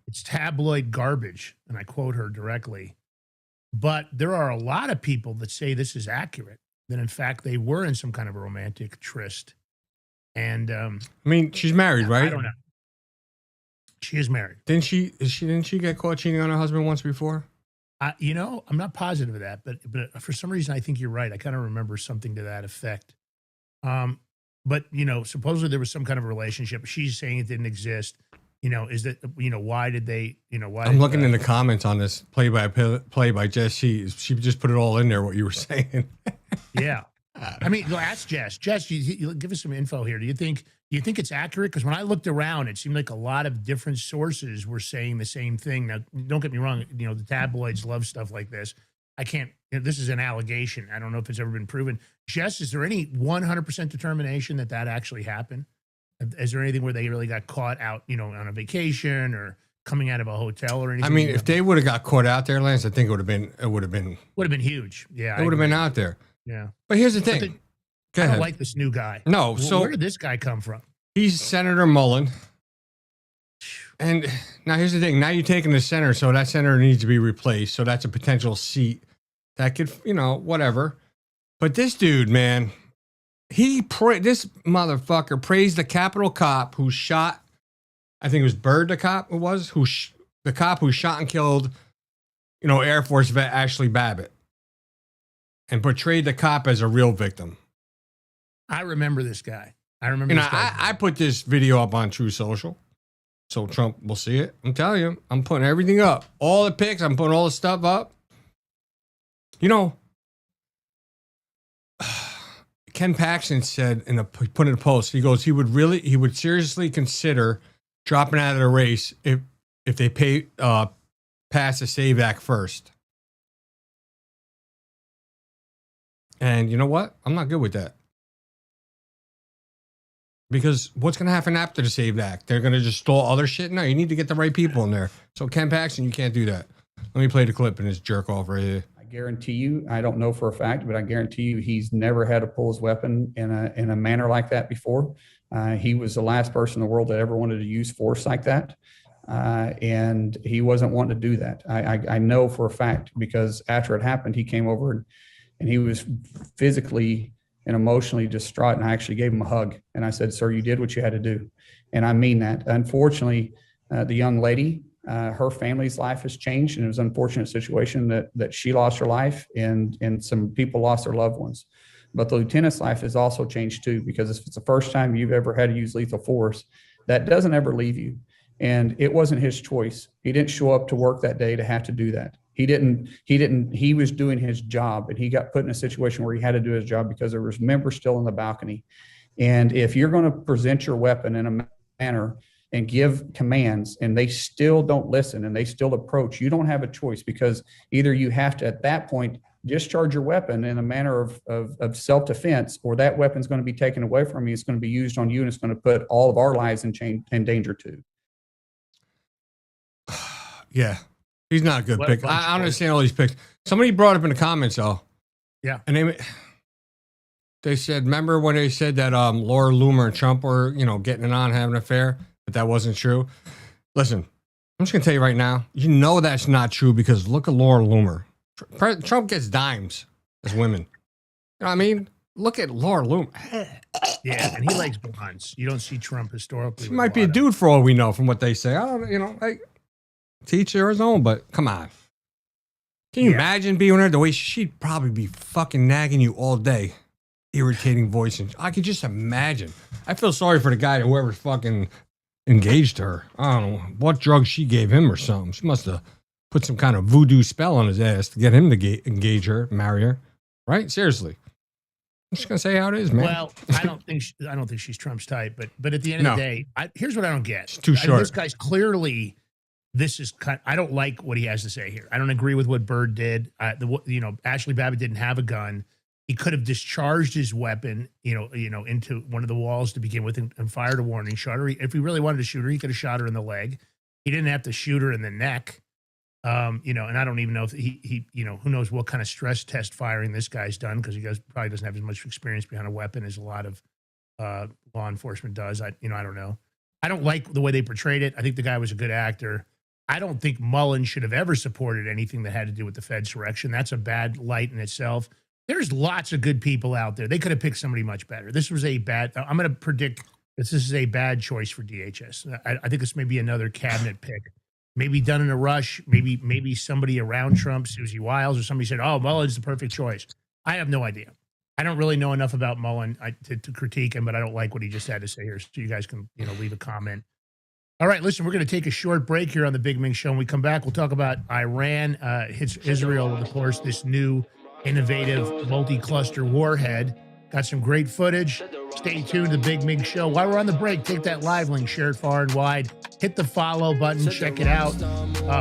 it's tabloid garbage, and I quote her directly. But there are a lot of people that say this is accurate, that in fact they were in some kind of a romantic tryst. And she's married, right? I don't know. She is married. Didn't she get caught cheating on her husband once before? I'm not positive of that, but for some reason I think you're right. I kind of remember something to that effect. But supposedly there was some kind of relationship. She's saying it didn't exist. Is that why did they? Why? I'm looking in the comments on this play by Jess. She just put it all in there. What you were saying. Yeah. I mean, ask Jess. Jess, you give us some info here. Do you think it's accurate? Because when I looked around, it seemed like a lot of different sources were saying the same thing. Now, don't get me wrong. The tabloids love stuff like this. I can't, this is an allegation. I don't know if it's ever been proven. Jess, is there any 100% determination that actually happened? Is there anything where they really got caught out, on a vacation or coming out of a hotel or anything? I mean, if they would have got caught out there, Lance, I think it would have been huge. Yeah. It would have been out there. Yeah. But here's the thing. I don't like this new guy. No. So where did this guy come from? He's Senator Mullen. And now here's the thing. Now you're taking the center, so that center needs to be replaced. So that's a potential seat that could, whatever. But this dude, man, this motherfucker praised the Capitol cop who shot, I think it was Byrd, the cop the cop who shot and killed, Air Force vet Ashley Babbitt, and portrayed the cop as a real victim. I remember this guy. I put this video up on True Social, so Trump will see it. I'm telling you, I'm putting everything up. All the pics, I'm putting all the stuff up. Ken Paxton said put in a post, he goes, he would seriously consider dropping out of the race if they pass the SAVE Act first. And you know what? I'm not good with that. Because what's going to happen after the SAVE Act? They're going to just stall other shit? No, you need to get the right people in there. So Ken Paxton, you can't do that. Let me play the clip and this jerk off right here. I guarantee you, I don't know for a fact, but I guarantee you he's never had to pull his weapon in a manner like that before. He was the last person in the world that ever wanted to use force like that. And he wasn't wanting to do that. I know for a fact, because after it happened, he came over and he was physically and emotionally distraught. And I actually gave him a hug. And I said, sir, you did what you had to do. And I mean that. Unfortunately, the young lady, her family's life has changed, and it was an unfortunate situation that she lost her life and some people lost their loved ones. But the lieutenant's life has also changed too, because if it's the first time you've ever had to use lethal force, that doesn't ever leave you. And it wasn't his choice. He didn't show up to work that day to have to do that. He was doing his job, and he got put in a situation where he had to do his job because there was members still in the balcony. And if you're going to present your weapon in a manner and give commands and they still don't listen and they still approach, you don't have a choice, because either you have to, at that point, discharge your weapon in a manner of self-defense, or that weapon's going to be taken away from you. It's going to be used on you, and it's going to put all of our lives in danger too. Yeah. He's not a good pick. I understand all these picks. Somebody brought up in the comments, though. Yeah. And they said, remember when they said that Laura Loomer and Trump were, getting it on, having an affair, but that wasn't true? Listen, I'm just going to tell you right now, that's not true, because look at Laura Loomer. Trump gets dimes as women. You know what I mean? Look at Laura Loomer. Yeah, and he likes blondes. You don't see Trump historically. He might be a dude for all we know from what they say. I don't, teach her his own, but come on. Can you imagine being her? The way she'd probably be fucking nagging you all day. Irritating voice. And I could just imagine. I feel sorry for the guy, whoever fucking engaged her. I don't know what drug she gave him or something. She must have put some kind of voodoo spell on his ass to get him to engage her, marry her. Right? Seriously. I'm just gonna say how it is, man. Well, I don't think she's Trump's type, but at the end of the day, here's what I don't get. It's too short. This guy's clearly. I don't like what he has to say here. I don't agree with what Byrd did. Ashley Babbitt didn't have a gun. He could have discharged his weapon, into one of the walls to begin with and fired a warning shot. Or if he really wanted to shoot her, he could have shot her in the leg. He didn't have to shoot her in the neck. And I don't even know if he who knows what kind of stress test firing this guy's done, because he probably doesn't have as much experience behind a weapon as a lot of law enforcement does. I don't know. I don't like the way they portrayed it. I think the guy was a good actor. I don't think Mullen should have ever supported anything that had to do with the Fed's direction. That's a bad light in itself. There's lots of good people out there. They could have picked somebody much better. This was I'm going to predict this is a bad choice for DHS. I think this may be another cabinet pick. Maybe done in a rush. Maybe somebody around Trump, Susie Wiles, or somebody said, oh, Mullen's the perfect choice. I have no idea. I don't really know enough about Mullen to critique him, but I don't like what he just had to say here. So you guys can leave a comment. All right, listen, we're going to take a short break here on the Big Ming Show. When we come back, we'll talk about Iran hits Israel, and of course, this new innovative multi-cluster warhead. Got some great footage. Stay tuned to the Big Ming Show. While we're on the break, take that live link, share it far and wide. hit the follow button, check it out.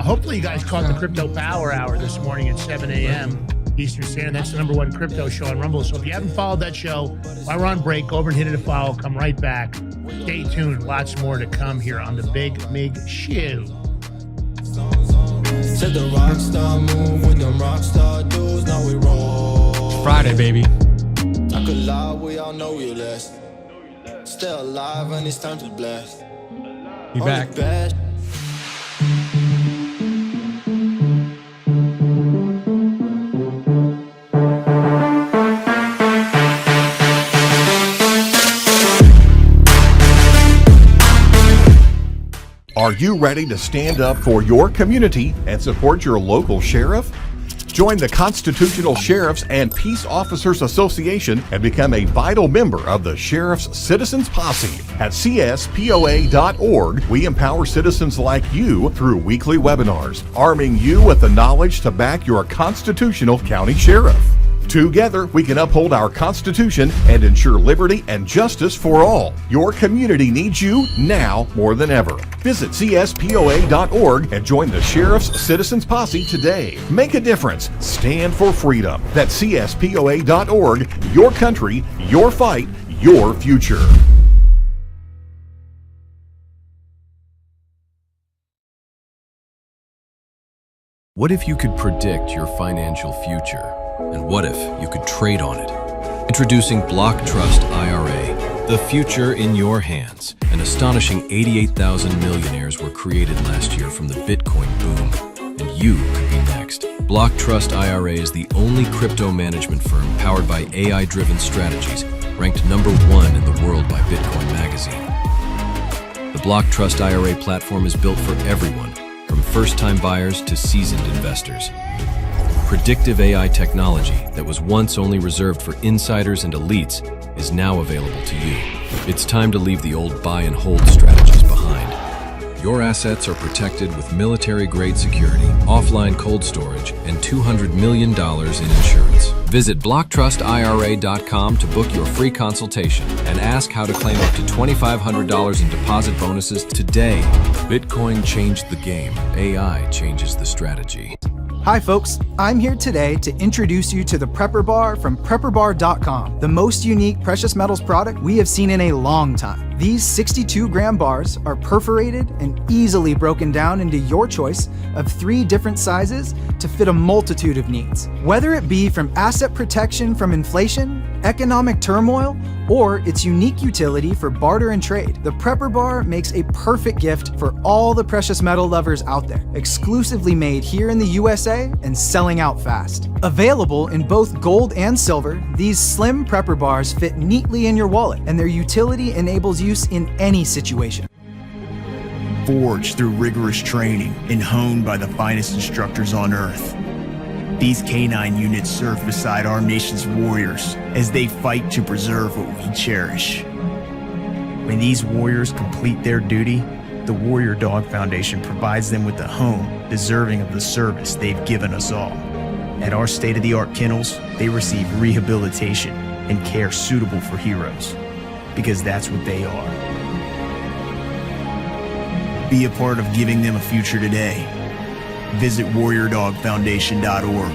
Hopefully you guys caught the Crypto Power Hour this morning at 7 a.m. Eastern Standard. That's the #1 crypto show on Rumble. So if you haven't followed that show, while we're on break, go over and hit it a follow. Come right back. Stay tuned. Lots more to come here on the Big Mig Show. Said the rock star move with them rock star dudes. Now we roll. Friday, baby. I could lie, we all know you less. Still alive and it's time to blast. Be back. Are you ready to stand up for your community and support your local sheriff? Join the Constitutional Sheriffs and Peace Officers Association and become a vital member of the Sheriff's Citizens Posse. At CSPOA.org, we empower citizens like you through weekly webinars, arming you with the knowledge to back your constitutional county sheriff. Together, we can uphold our Constitution and ensure liberty and justice for all. Your community needs you now more than ever. Visit CSPOA.org and join the Sheriff's Citizens Posse today. Make a difference. Stand for freedom. That's CSPOA.org. Your country, your fight, your future. What if you could predict your financial future? And what if you could trade on it? Introducing Block Trust IRA, the future in your hands. An astonishing 88,000 millionaires were created last year from the Bitcoin boom, and you could be next. Block Trust IRA is the only crypto management firm powered by AI-driven strategies, ranked #1 in the world by Bitcoin Magazine. The Block Trust IRA platform is built for everyone, from first-time buyers to seasoned investors. Predictive AI technology that was once only reserved for insiders and elites is now available to you. It's time to leave the old buy and hold strategies behind. Your assets are protected with military-grade security, offline cold storage, and $200 million in insurance. Visit BlockTrustIRA.com to book your free consultation and ask how to claim up to $2,500 in deposit bonuses today. Bitcoin changed the game. AI changes the strategy. Hi folks, I'm here today to introduce you to the Prepper Bar from PrepperBar.com, the most unique precious metals product we have seen in a long time. These 62-gram bars are perforated and easily broken down into your choice of 3 different sizes to fit a multitude of needs. Whether it be from asset protection from inflation, economic turmoil, or its unique utility for barter and trade, the Prepper Bar makes a perfect gift for all the precious metal lovers out there. Exclusively made here in the USA and selling out fast. Available in both gold and silver, these slim Prepper Bars fit neatly in your wallet, and their utility enables use in any situation. Forged through rigorous training and honed by the finest instructors on earth, these canine units serve beside our nation's warriors as they fight to preserve what we cherish. When these warriors complete their duty, the Warrior Dog Foundation provides them with a home deserving of the service they've given us all. At our state-of-the-art kennels, they receive rehabilitation and care suitable for heroes, because that's what they are. Be a part of giving them a future today. Visit WarriorDogFoundation.org.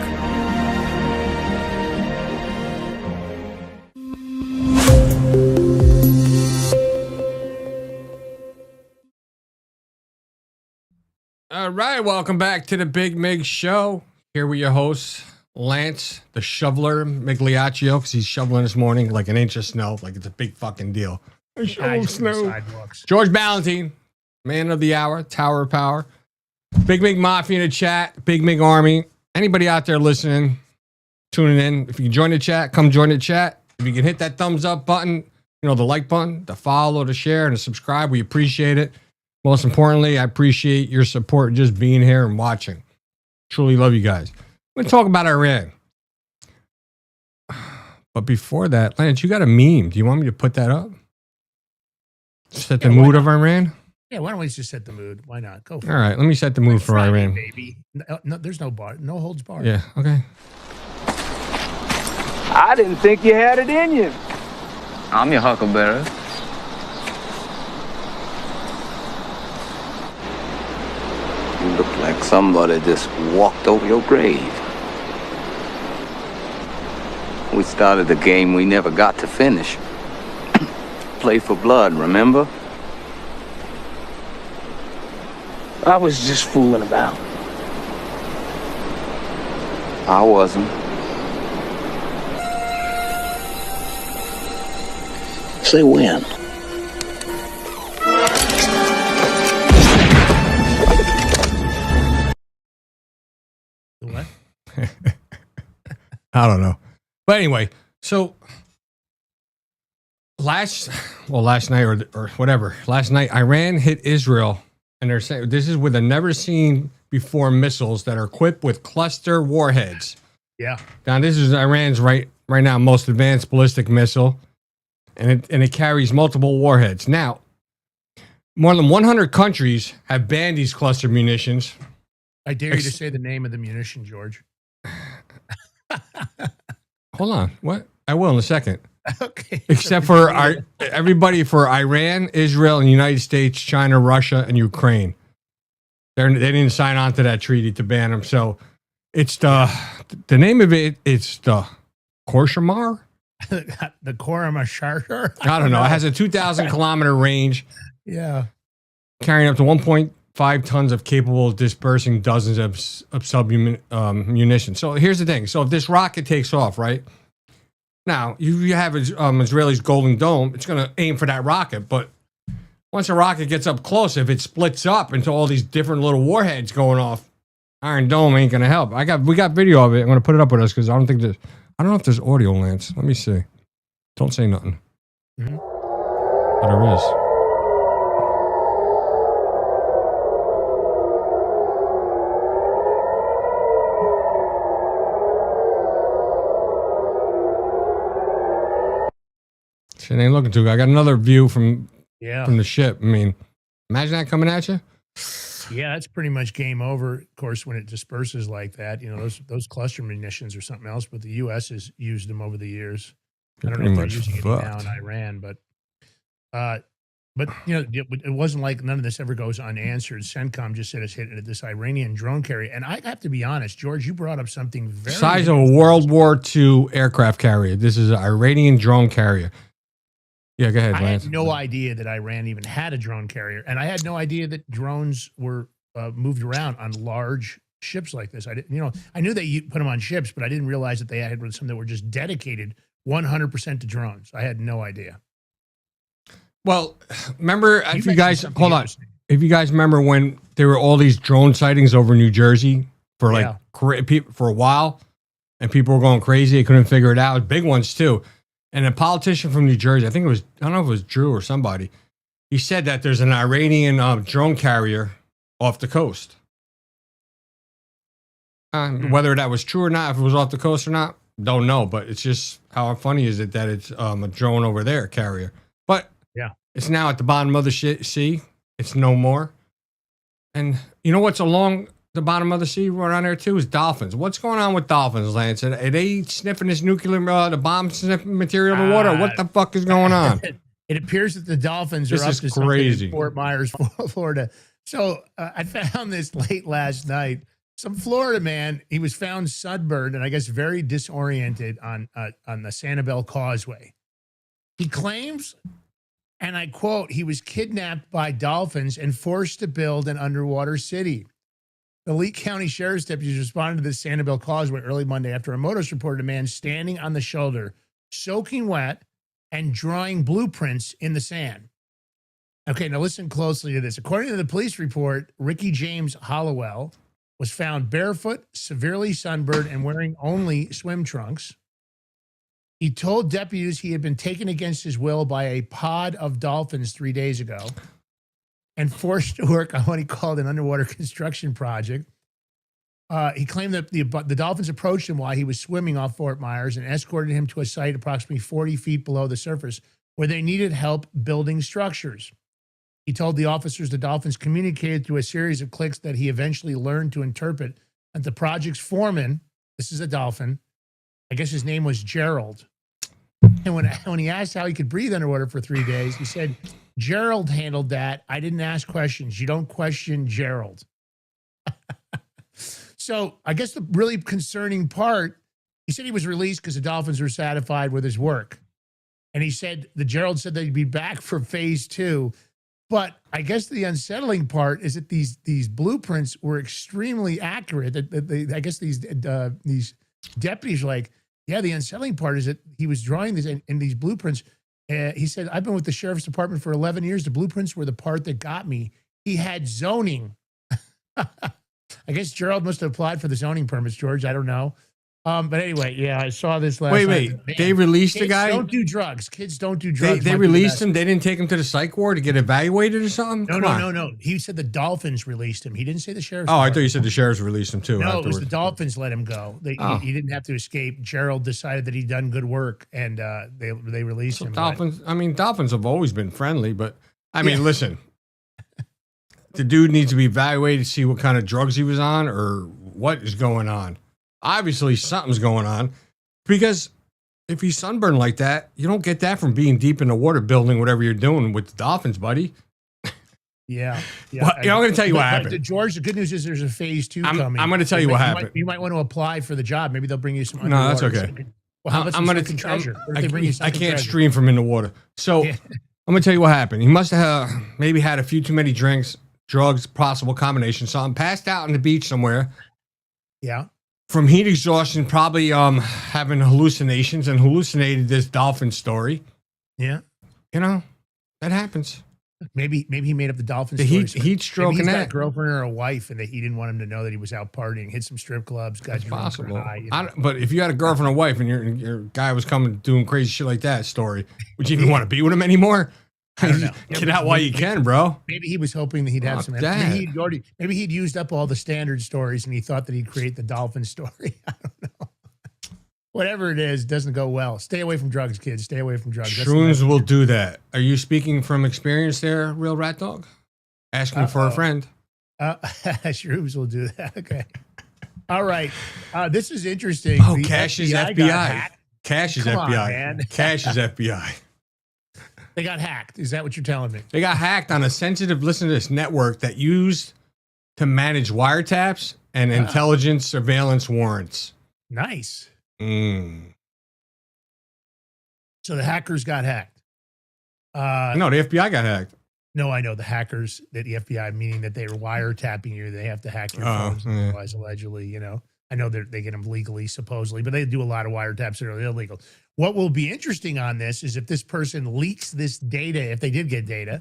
All right, welcome back to the Big Mig Show. Here with your host, Lance, the shoveler, Migliaccio, because he's shoveling this morning like an inch of snow, like it's a big fucking deal. George Ballantine, man of the hour, Tower of Power. Big Mig Mafia in the chat, Big Mig Army. Anybody out there listening, tuning in, if you can join the chat, come join the chat. If you can hit that thumbs up button, you know, the like button, the follow, the share, and the subscribe, we appreciate it. Most importantly, I appreciate your support just being here and watching. Truly love you guys. I'm going to talk about Iran. But before that, Lance, you got a meme. Do you want me to put that up? Set the mood of Iran? Yeah, why don't we just set the mood? Why not? Go for it. All right, let me set the mood for Friday, Iran. Baby. No, there's no bar. No holds barred. Yeah, okay. I didn't think you had it in you. I'm your huckleberry. Looked like somebody just walked over your grave. We started a game we never got to finish. Play for blood, remember? I was just fooling about. I wasn't. Say when. What? I don't know. But anyway, so last night or whatever, last night Iran hit Israel, and they're saying this is with a never seen before missiles that are equipped with cluster warheads. Yeah. Now this is Iran's right now most advanced ballistic missile, and it carries multiple warheads. Now, more than 100 countries have banned these cluster munitions. I dare you to say the name of the munition, George. Hold on. What? I will in a second. Okay. Except for everybody for Iran, Israel, and the United States, China, Russia, and Ukraine. They didn't sign on to that treaty to ban them. So it's the name of it. It's the Korshamar. The Koramashar. I don't know. It has a 2,000 kilometer range. Yeah. Carrying up to 1.5 tons of capable of dispersing dozens of munitions. So here's the thing. So if this rocket takes off, right? Now, you have Israeli's Golden Dome. It's going to aim for that rocket. But once a rocket gets up close, if it splits up into all these different little warheads going off, Iron Dome ain't going to help. We got video of it. I'm going to put it up with us because I don't know if there's audio, Lance. Let me see. Don't say nothing. Mm-hmm. But there is. Shit ain't looking too good. I got another view from the ship. I mean, imagine that coming at you. Yeah, that's pretty much game over. Of course, when it disperses like that, you know, those cluster munitions or something else. But the U.S. has used them over the years. I don't know if they're using it now in Iran, but you know, it wasn't like none of this ever goes unanswered. CENTCOM just said it's hitting this Iranian drone carrier, and I have to be honest, George, you brought up something very size of a World War II aircraft carrier. This is an Iranian drone carrier. Yeah, go ahead, Lance. I had no idea that Iran even had a drone carrier, and I had no idea that drones were moved around on large ships like this. I knew that you put them on ships, but I didn't realize that they had some that were just dedicated 100% to drones. I had no idea. Well, remember if you guys hold on, if you guys remember when there were all these drone sightings over New Jersey for for a while, and people were going crazy, they couldn't figure it out. Big ones too. And a politician from New Jersey, I don't know if it was Drew or somebody, he said that there's an Iranian drone carrier off the coast. Whether that was true or not, if it was off the coast or not, don't know. But it's just how funny is it that it's a drone over there carrier. But yeah, it's now at the bottom of the sea. It's no more. And you know what's along the bottom of the sea around there too is dolphins. What's going on with dolphins, Lance? Are they sniffing this nuclear, the bomb sniffing material in the water? What the fuck is going on? It appears that the dolphins are up to something in Fort Myers, Florida. So I found this late last night. Some Florida man, he was found sunburned and I guess very disoriented on the Sanibel Causeway. He claims, and I quote, he was kidnapped by dolphins and forced to build an underwater city. The Lee County Sheriff's deputies responded to the Sanibel Causeway early Monday after a motorist reported a man standing on the shoulder, soaking wet and drawing blueprints in the sand. Okay, now listen closely to this. According to the police report, Ricky James Hollowell was found barefoot, severely sunburned, and wearing only swim trunks. He told deputies he had been taken against his will by a pod of dolphins 3 days ago and forced to work on what he called an underwater construction project. He claimed that the dolphins approached him while he was swimming off Fort Myers and escorted him to a site approximately 40 feet below the surface where they needed help building structures. He told the officers the dolphins communicated through a series of clicks that he eventually learned to interpret, and the project's foreman, this is a dolphin, I guess his name was Gerald. And when he asked how he could breathe underwater for 3 days, he said, Gerald handled that. I didn't ask questions. You don't question Gerald. So I guess the really concerning part, he said he was released because the Dolphins were satisfied with his work. And he said, Gerald said they'd be back for phase 2. But I guess the unsettling part is that these blueprints were extremely accurate. I guess these deputies were like, yeah, the unsettling part is that he was drawing these in these blueprints. He said, I've been with the sheriff's department for 11 years. The blueprints were the part that got me. He had zoning. I guess Gerald must have applied for the zoning permits, George. I don't know. But anyway, yeah, I saw this last night. Wait. They released the guy? Don't do drugs. Kids don't do drugs. They released him? They didn't take him to the psych ward to get evaluated or something? No. He said the Dolphins released him. He didn't say the sheriff's. Oh, I thought you said the sheriff's released him too. No, afterwards. it was the Dolphins let him go. He didn't have to escape. Gerald decided that he'd done good work, and they released him. Dolphins. I mean, Dolphins have always been friendly, but I mean, listen, the dude needs to be evaluated to see what kind of drugs he was on or what is going on. Obviously, something's going on, because if he's sunburned like that, you don't get that from being deep in the water building whatever you're doing with the Dolphins, buddy. Yeah. Well, I'm going to tell you what happened. George, the good news is there's a phase 2 coming. I'm going to tell you what happened. You might want to apply for the job. Maybe they'll bring you some. No, that's okay. Well, how much I'm going to treasure? I can't stream from in the water. So I'm going to tell you what happened. He must have maybe had a few too many drinks, drugs, possible combination, something, passed out on the beach somewhere. Yeah. From heat exhaustion, probably having hallucinations and hallucinated this dolphin story. Yeah. You know, that happens. Maybe he made up the dolphin story. The heat stroke maybe and he's got that. a girlfriend or a wife, and he didn't want him to know that he was out partying, hit some strip clubs, guys. Possible. But if you had a girlfriend or wife and your guy was coming doing crazy shit like that story, would you even want to be with him anymore? I don't know. Get out while you can, bro. Maybe he was hoping that he'd have some. Maybe he'd used up all the standard stories, and he thought that he'd create the dolphin story. I don't know. Whatever it is, doesn't go well. Stay away from drugs, kids. Stay away from drugs. Shrooms will do that. Are you speaking from experience there, Real Rat Dog? Asking for a friend. Shrooms will do that. Okay. All right. This is interesting. Oh, Cash is FBI. Cash is FBI. Man. Cash is FBI. They got hacked. Is that what you're telling me? They got hacked on a sensitive, listen to this, network that used to manage wiretaps and intelligence surveillance warrants. Nice. Mm. So the hackers got hacked. No, the FBI got hacked. No, I know the hackers, that the FBI, meaning that they were wiretapping you. They have to hack your phones, otherwise, allegedly, you know. I know they get them legally, supposedly, but they do a lot of wiretaps that are illegal. What will be interesting on this is if this person leaks this data, if they did get data,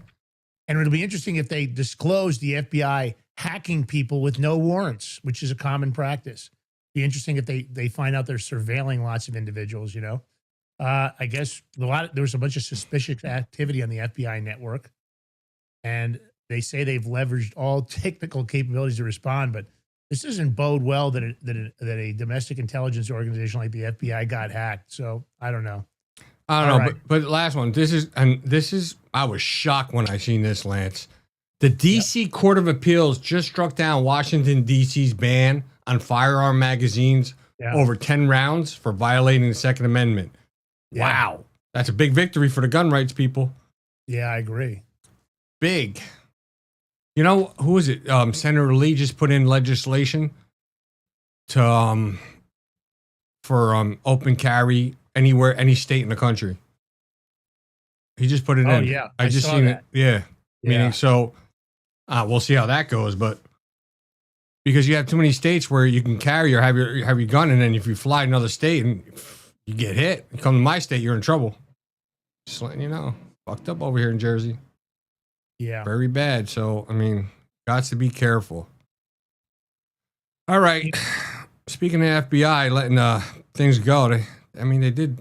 and it'll be interesting if they disclose the FBI hacking people with no warrants, which is a common practice. Be interesting if they find out they're surveilling lots of individuals, you know. I guess there was a bunch of suspicious activity on the FBI network, and they say they've leveraged all technical capabilities to respond, but this doesn't bode well that a domestic intelligence organization like the FBI got hacked. So I don't know. I don't know, right. but last one. This is. I was shocked when I seen this, Lance. The D.C. Court of Appeals just struck down Washington D.C.'s ban on firearm magazines over 10 rounds for violating the Second Amendment. Yeah. Wow, that's a big victory for the gun rights people. Yeah, I agree. Big. You know, who is it? Senator Lee just put in legislation to for open carry anywhere, any state in the country. He just put it in. Oh yeah, I just seen that. It. Yeah. Meaning, so we'll see how that goes, but because you have too many states where you can carry or have your gun, and then if you fly to another state and you get hit, you come to my state, you're in trouble. Just letting you know, fucked up over here in Jersey. Yeah. Very bad. So, I mean, got to be careful. All right. Speaking of FBI letting things go, they did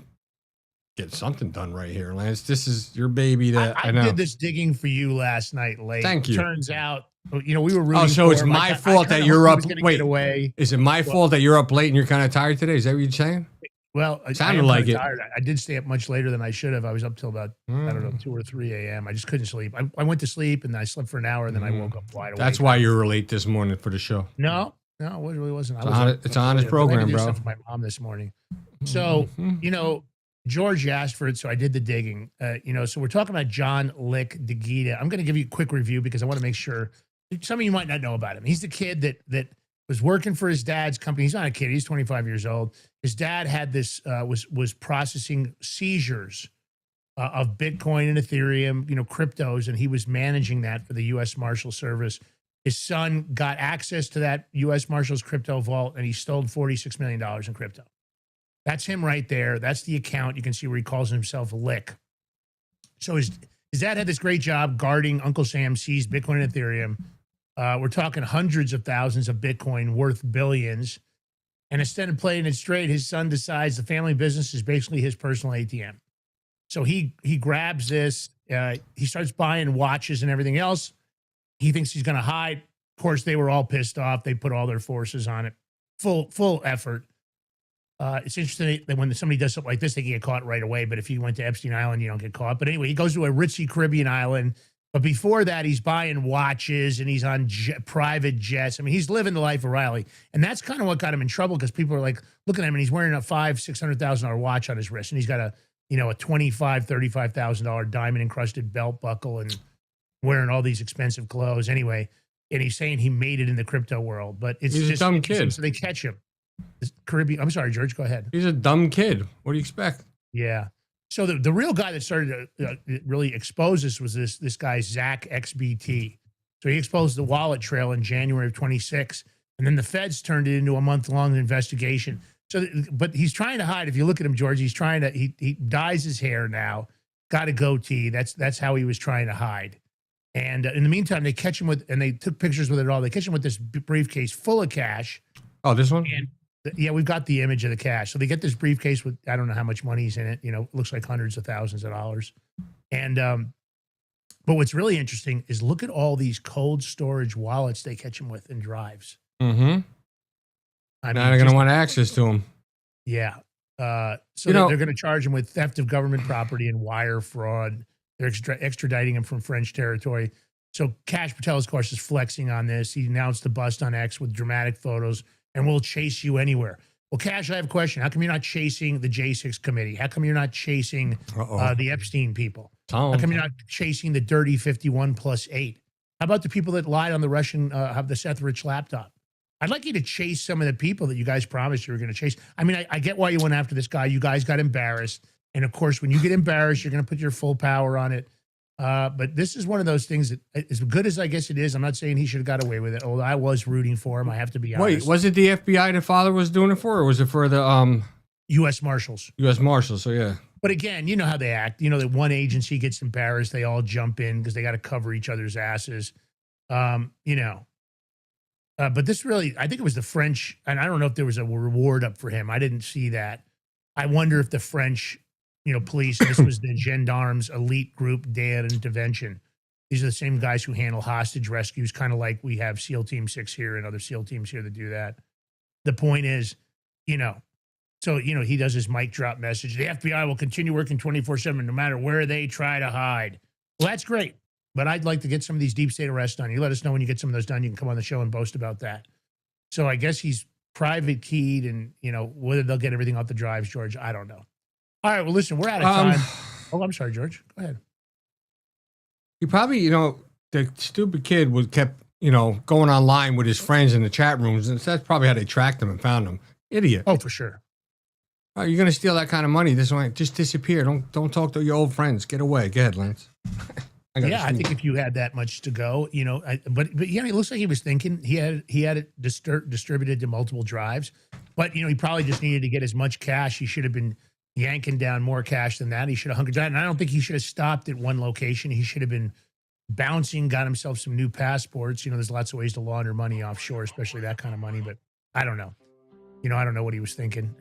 get something done right here, Lance. This is your baby that I know. I did this digging for you last night late. Thank you. Turns out, we were rooting Oh, so it's my fault that you're up. Wait, away. Is it my fault that you're up late and you're kind of tired today? Is that what you're saying? Well, sounded like it. Tired. I did stay up much later than I should have. I was up till about, 2 or 3 a.m. I just couldn't sleep. I went to sleep and I slept for an hour and then I woke up wide awake. That's why you were late this morning for the show. No, it really wasn't. It's an honest program, bro. Stuff with my mom this morning. So, George asked for it, so I did the digging. So we're talking about John Lick DeGita. I'm going to give you a quick review because I want to make sure some of you might not know about him. He's the kid that was working for his dad's company. He's not a kid. He's 25 years old. His dad had this, was processing seizures of Bitcoin and Ethereum, cryptos, and he was managing that for the U.S. Marshal Service. His son got access to that U.S. Marshals crypto vault, and he stole $46 million in crypto. That's him right there. That's the account. You can see where he calls himself Lick. So his dad had this great job guarding Uncle Sam seized Bitcoin and Ethereum. We're talking hundreds of thousands of Bitcoin worth billions. And instead of playing it straight, his son decides the family business is basically his personal ATM. So he grabs this. He starts buying watches and everything else. He thinks he's going to hide. Of course, they were all pissed off. They put all their forces on it. Full effort. It's interesting that when somebody does something like this, they can get caught right away. But if you went to Epstein Island, you don't get caught. But anyway, he goes to a ritzy Caribbean island. But before that, he's buying watches and he's on private jets. I mean, he's living the life of Riley. And that's kind of what got him in trouble, because people are like looking at him and he's wearing a $500,000-$600,000 watch on his wrist. And he's got a $25,000-$35,000 diamond encrusted belt buckle and wearing all these expensive clothes. Anyway, and he's saying he made it in the crypto world, but it's He's just a dumb kid. So they catch him. Caribbean. I'm sorry, George, go ahead. He's a dumb kid. What do you expect? Yeah. So the real guy that started to really expose this was this guy, Zach XBT. So he exposed the wallet trail in January of 26, and then the feds turned it into a month-long investigation. So, but he's trying to hide. If you look at him, George, he's trying to, he dyes his hair now, got a goatee. That's how he was trying to hide. And in the meantime, they catch him with, and they took pictures with it all. They catch him with this briefcase full of cash. Oh, this one? And yeah, we've got the image of the cash. So they get this briefcase with, I don't know how much money's in it. It looks like hundreds of thousands of dollars. And, but what's really interesting is look at all these cold storage wallets they catch him with in drives. Mm-hmm. Now they're going to want access to them. Yeah. So they're going to charge him with theft of government property and wire fraud. They're extraditing him from French territory. So Kash Patel, of course, is flexing on this. He announced the bust on X with dramatic photos, and we'll chase you anywhere. Well, Kash, I have a question. How come you're not chasing the J6 committee? How come you're not chasing the Epstein people? How come you're not chasing the dirty 51+8? How about the people that lied on the Russian, have the Seth Rich laptop? I'd like you to chase some of the people that you guys promised you were going to chase. I mean, I get why you went after this guy. You guys got embarrassed. And of course, when you get embarrassed, you're going to put your full power on it. But this is one of those things that, as good as I guess it is, I'm not saying he should have got away with it. Although I was rooting for him, I have to be honest. Wait, was it the FBI the father was doing it for, or was it for the U.S. Marshals? U.S. Marshals, so yeah. But again, you know how they act. You know that one agency gets embarrassed, they all jump in because they got to cover each other's asses. But this really, I think it was the French, and I don't know if there was a reward up for him. I didn't see that. I wonder if the French, police, this was the gendarmes elite group day intervention. These are the same guys who handle hostage rescues, kind of like we have SEAL Team 6 here and other SEAL teams here that do that. The point is, he does his mic drop message. The FBI will continue working 24/7 no matter where they try to hide. Well, that's great. But I'd like to get some of these deep state arrests done. You let us know when you get some of those done. You can come on the show and boast about that. So I guess he's private keyed, and, whether they'll get everything off the drives, George, I don't know. All right, well, listen, we're out of time. Oh, I'm sorry, George. Go ahead. He probably, the stupid kid kept, going online with his friends in the chat rooms, and that's probably how they tracked him and found him. Idiot. Oh, for sure. Oh, you're going to steal that kind of money this way. Just disappear. Don't talk to your old friends. Get away. Go ahead, Lance. I think if you had that much to go, but yeah, it looks like he was thinking he had it distributed to multiple drives, but he probably just needed to get as much cash. He should have been yanking down more cash than that. He should have hunkered down, and I don't think he should have stopped at one location. He should have been bouncing, got himself some new passports. There's lots of ways to launder money offshore, especially that kind of money. But I don't know. I don't know what he was thinking.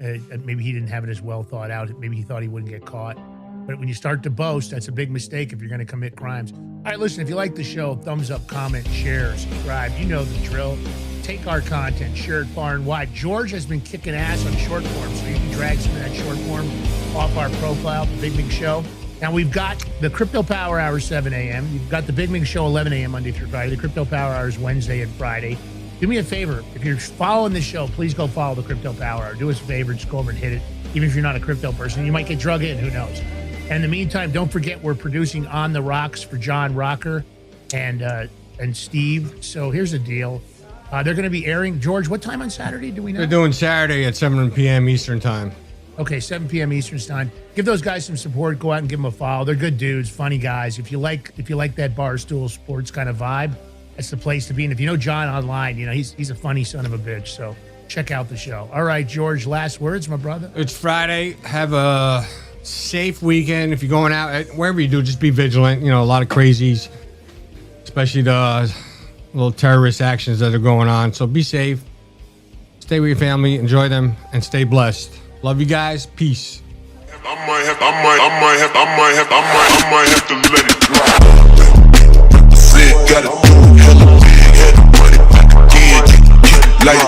Maybe he didn't have it as well thought out. Maybe he thought he wouldn't get caught. But when you start to boast, that's a big mistake if you're going to commit crimes. All right, listen, if you like the show, thumbs up, comment, share, subscribe. You know the drill. Take our content, share it far and wide. George has been kicking ass on short form, so you can drag some of that short form off our profile, the Big Mig Show. Now, we've got the Crypto Power Hour, 7 a.m. You've got the Big Mig Show, 11 a.m. Monday through Friday. The Crypto Power Hour is Wednesday and Friday. Do me a favor. If you're following the show, please go follow the Crypto Power Hour. Do us a favor. Just go over and hit it. Even if you're not a crypto person, you might get drug in. Who knows? And in the meantime, don't forget we're producing On the Rocks for John Rocker. And and Steve. So here's the deal. They're going to be airing. George, what time on Saturday do we know? They're doing Saturday at 7 p.m. Eastern time. Okay, 7 p.m. Eastern time. Give those guys some support. Go out and give them a follow. They're good dudes, funny guys. If you like that Barstool Sports kind of vibe, that's the place to be. And if you know John online, he's a funny son of a bitch. So check out the show. All right, George, last words, my brother. It's Friday. Have a safe weekend. If you're going out, wherever you do, just be vigilant. A lot of crazies, especially the little terrorist actions that are going on. So be safe. Stay with your family. Enjoy them and stay blessed. Love you guys. Peace. I might have to let it drop. Said got it hella big, had to put it back again, like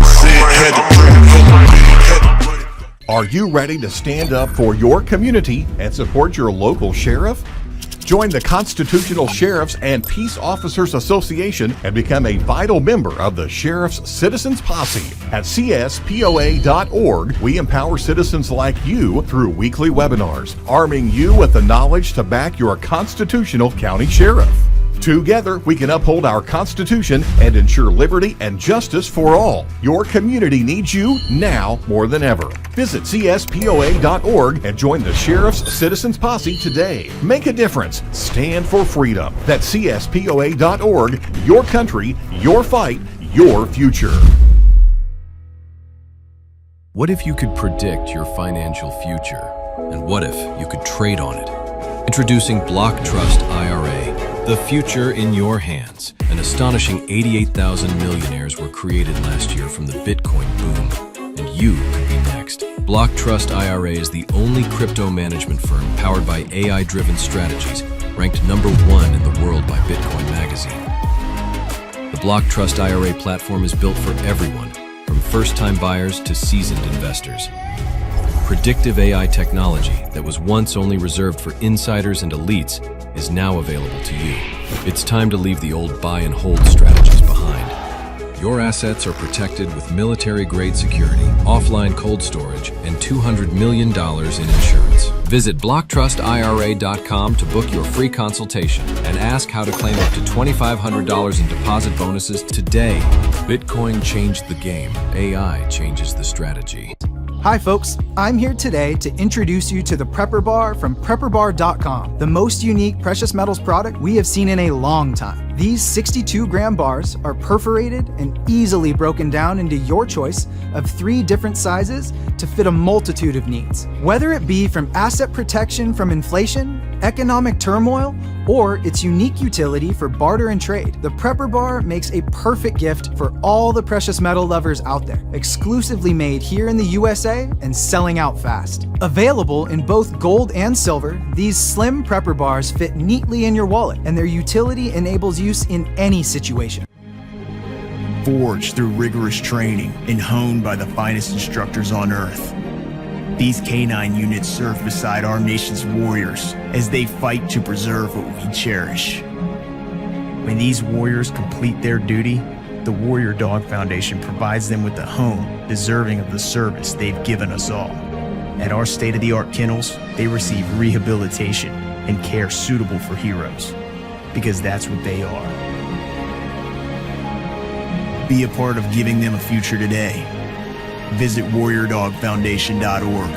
said had to put it hella big, had to put it. Are you ready to stand up for your community and support your local sheriff? Join the Constitutional Sheriffs and Peace Officers Association and become a vital member of the Sheriff's Citizens Posse. At CSPOA.org, we empower citizens like you through weekly webinars, arming you with the knowledge to back your constitutional county sheriff. Together, we can uphold our Constitution and ensure liberty and justice for all. Your community needs you now more than ever. Visit CSPOA.org and join the Sheriff's Citizens Posse today. Make a difference. Stand for freedom. That's CSPOA.org. Your country, your fight, your future. What if you could predict your financial future? And what if you could trade on it? Introducing Block Trust IRA. The future in your hands. An astonishing 88,000 millionaires were created last year from the Bitcoin boom. And you could be next. Block Trust IRA is the only crypto management firm powered by AI-driven strategies, ranked #1 in the world by Bitcoin Magazine. The Block Trust IRA platform is built for everyone, from first-time buyers to seasoned investors. Predictive AI technology that was once only reserved for insiders and elites is now available to you. It's time to leave the old buy and hold strategies behind. Your assets are protected with military-grade security, offline cold storage, and $200 million in insurance. Visit BlockTrustIRA.com to book your free consultation and ask how to claim up to $2,500 in deposit bonuses today. Bitcoin changed the game. AI changes the strategy. Hi folks, I'm here today to introduce you to the Prepper Bar from PrepperBar.com, the most unique precious metals product we have seen in a long time. These 62-gram bars are perforated and easily broken down into your choice of 3 different sizes to fit a multitude of needs. Whether it be from asset protection from inflation, economic turmoil, or its unique utility for barter and trade, the Prepper Bar makes a perfect gift for all the precious metal lovers out there. Exclusively made here in the USA and selling out fast. Available in both gold and silver, these slim Prepper Bars fit neatly in your wallet, and their utility enables use in any situation. Forged through rigorous training and honed by the finest instructors on Earth, these canine units serve beside our nation's warriors as they fight to preserve what we cherish. When these warriors complete their duty, the Warrior Dog Foundation provides them with a home deserving of the service they've given us all. At our state-of-the-art kennels, they receive rehabilitation and care suitable for heroes, because that's what they are. Be a part of giving them a future today. Visit WarriorDogFoundation.org.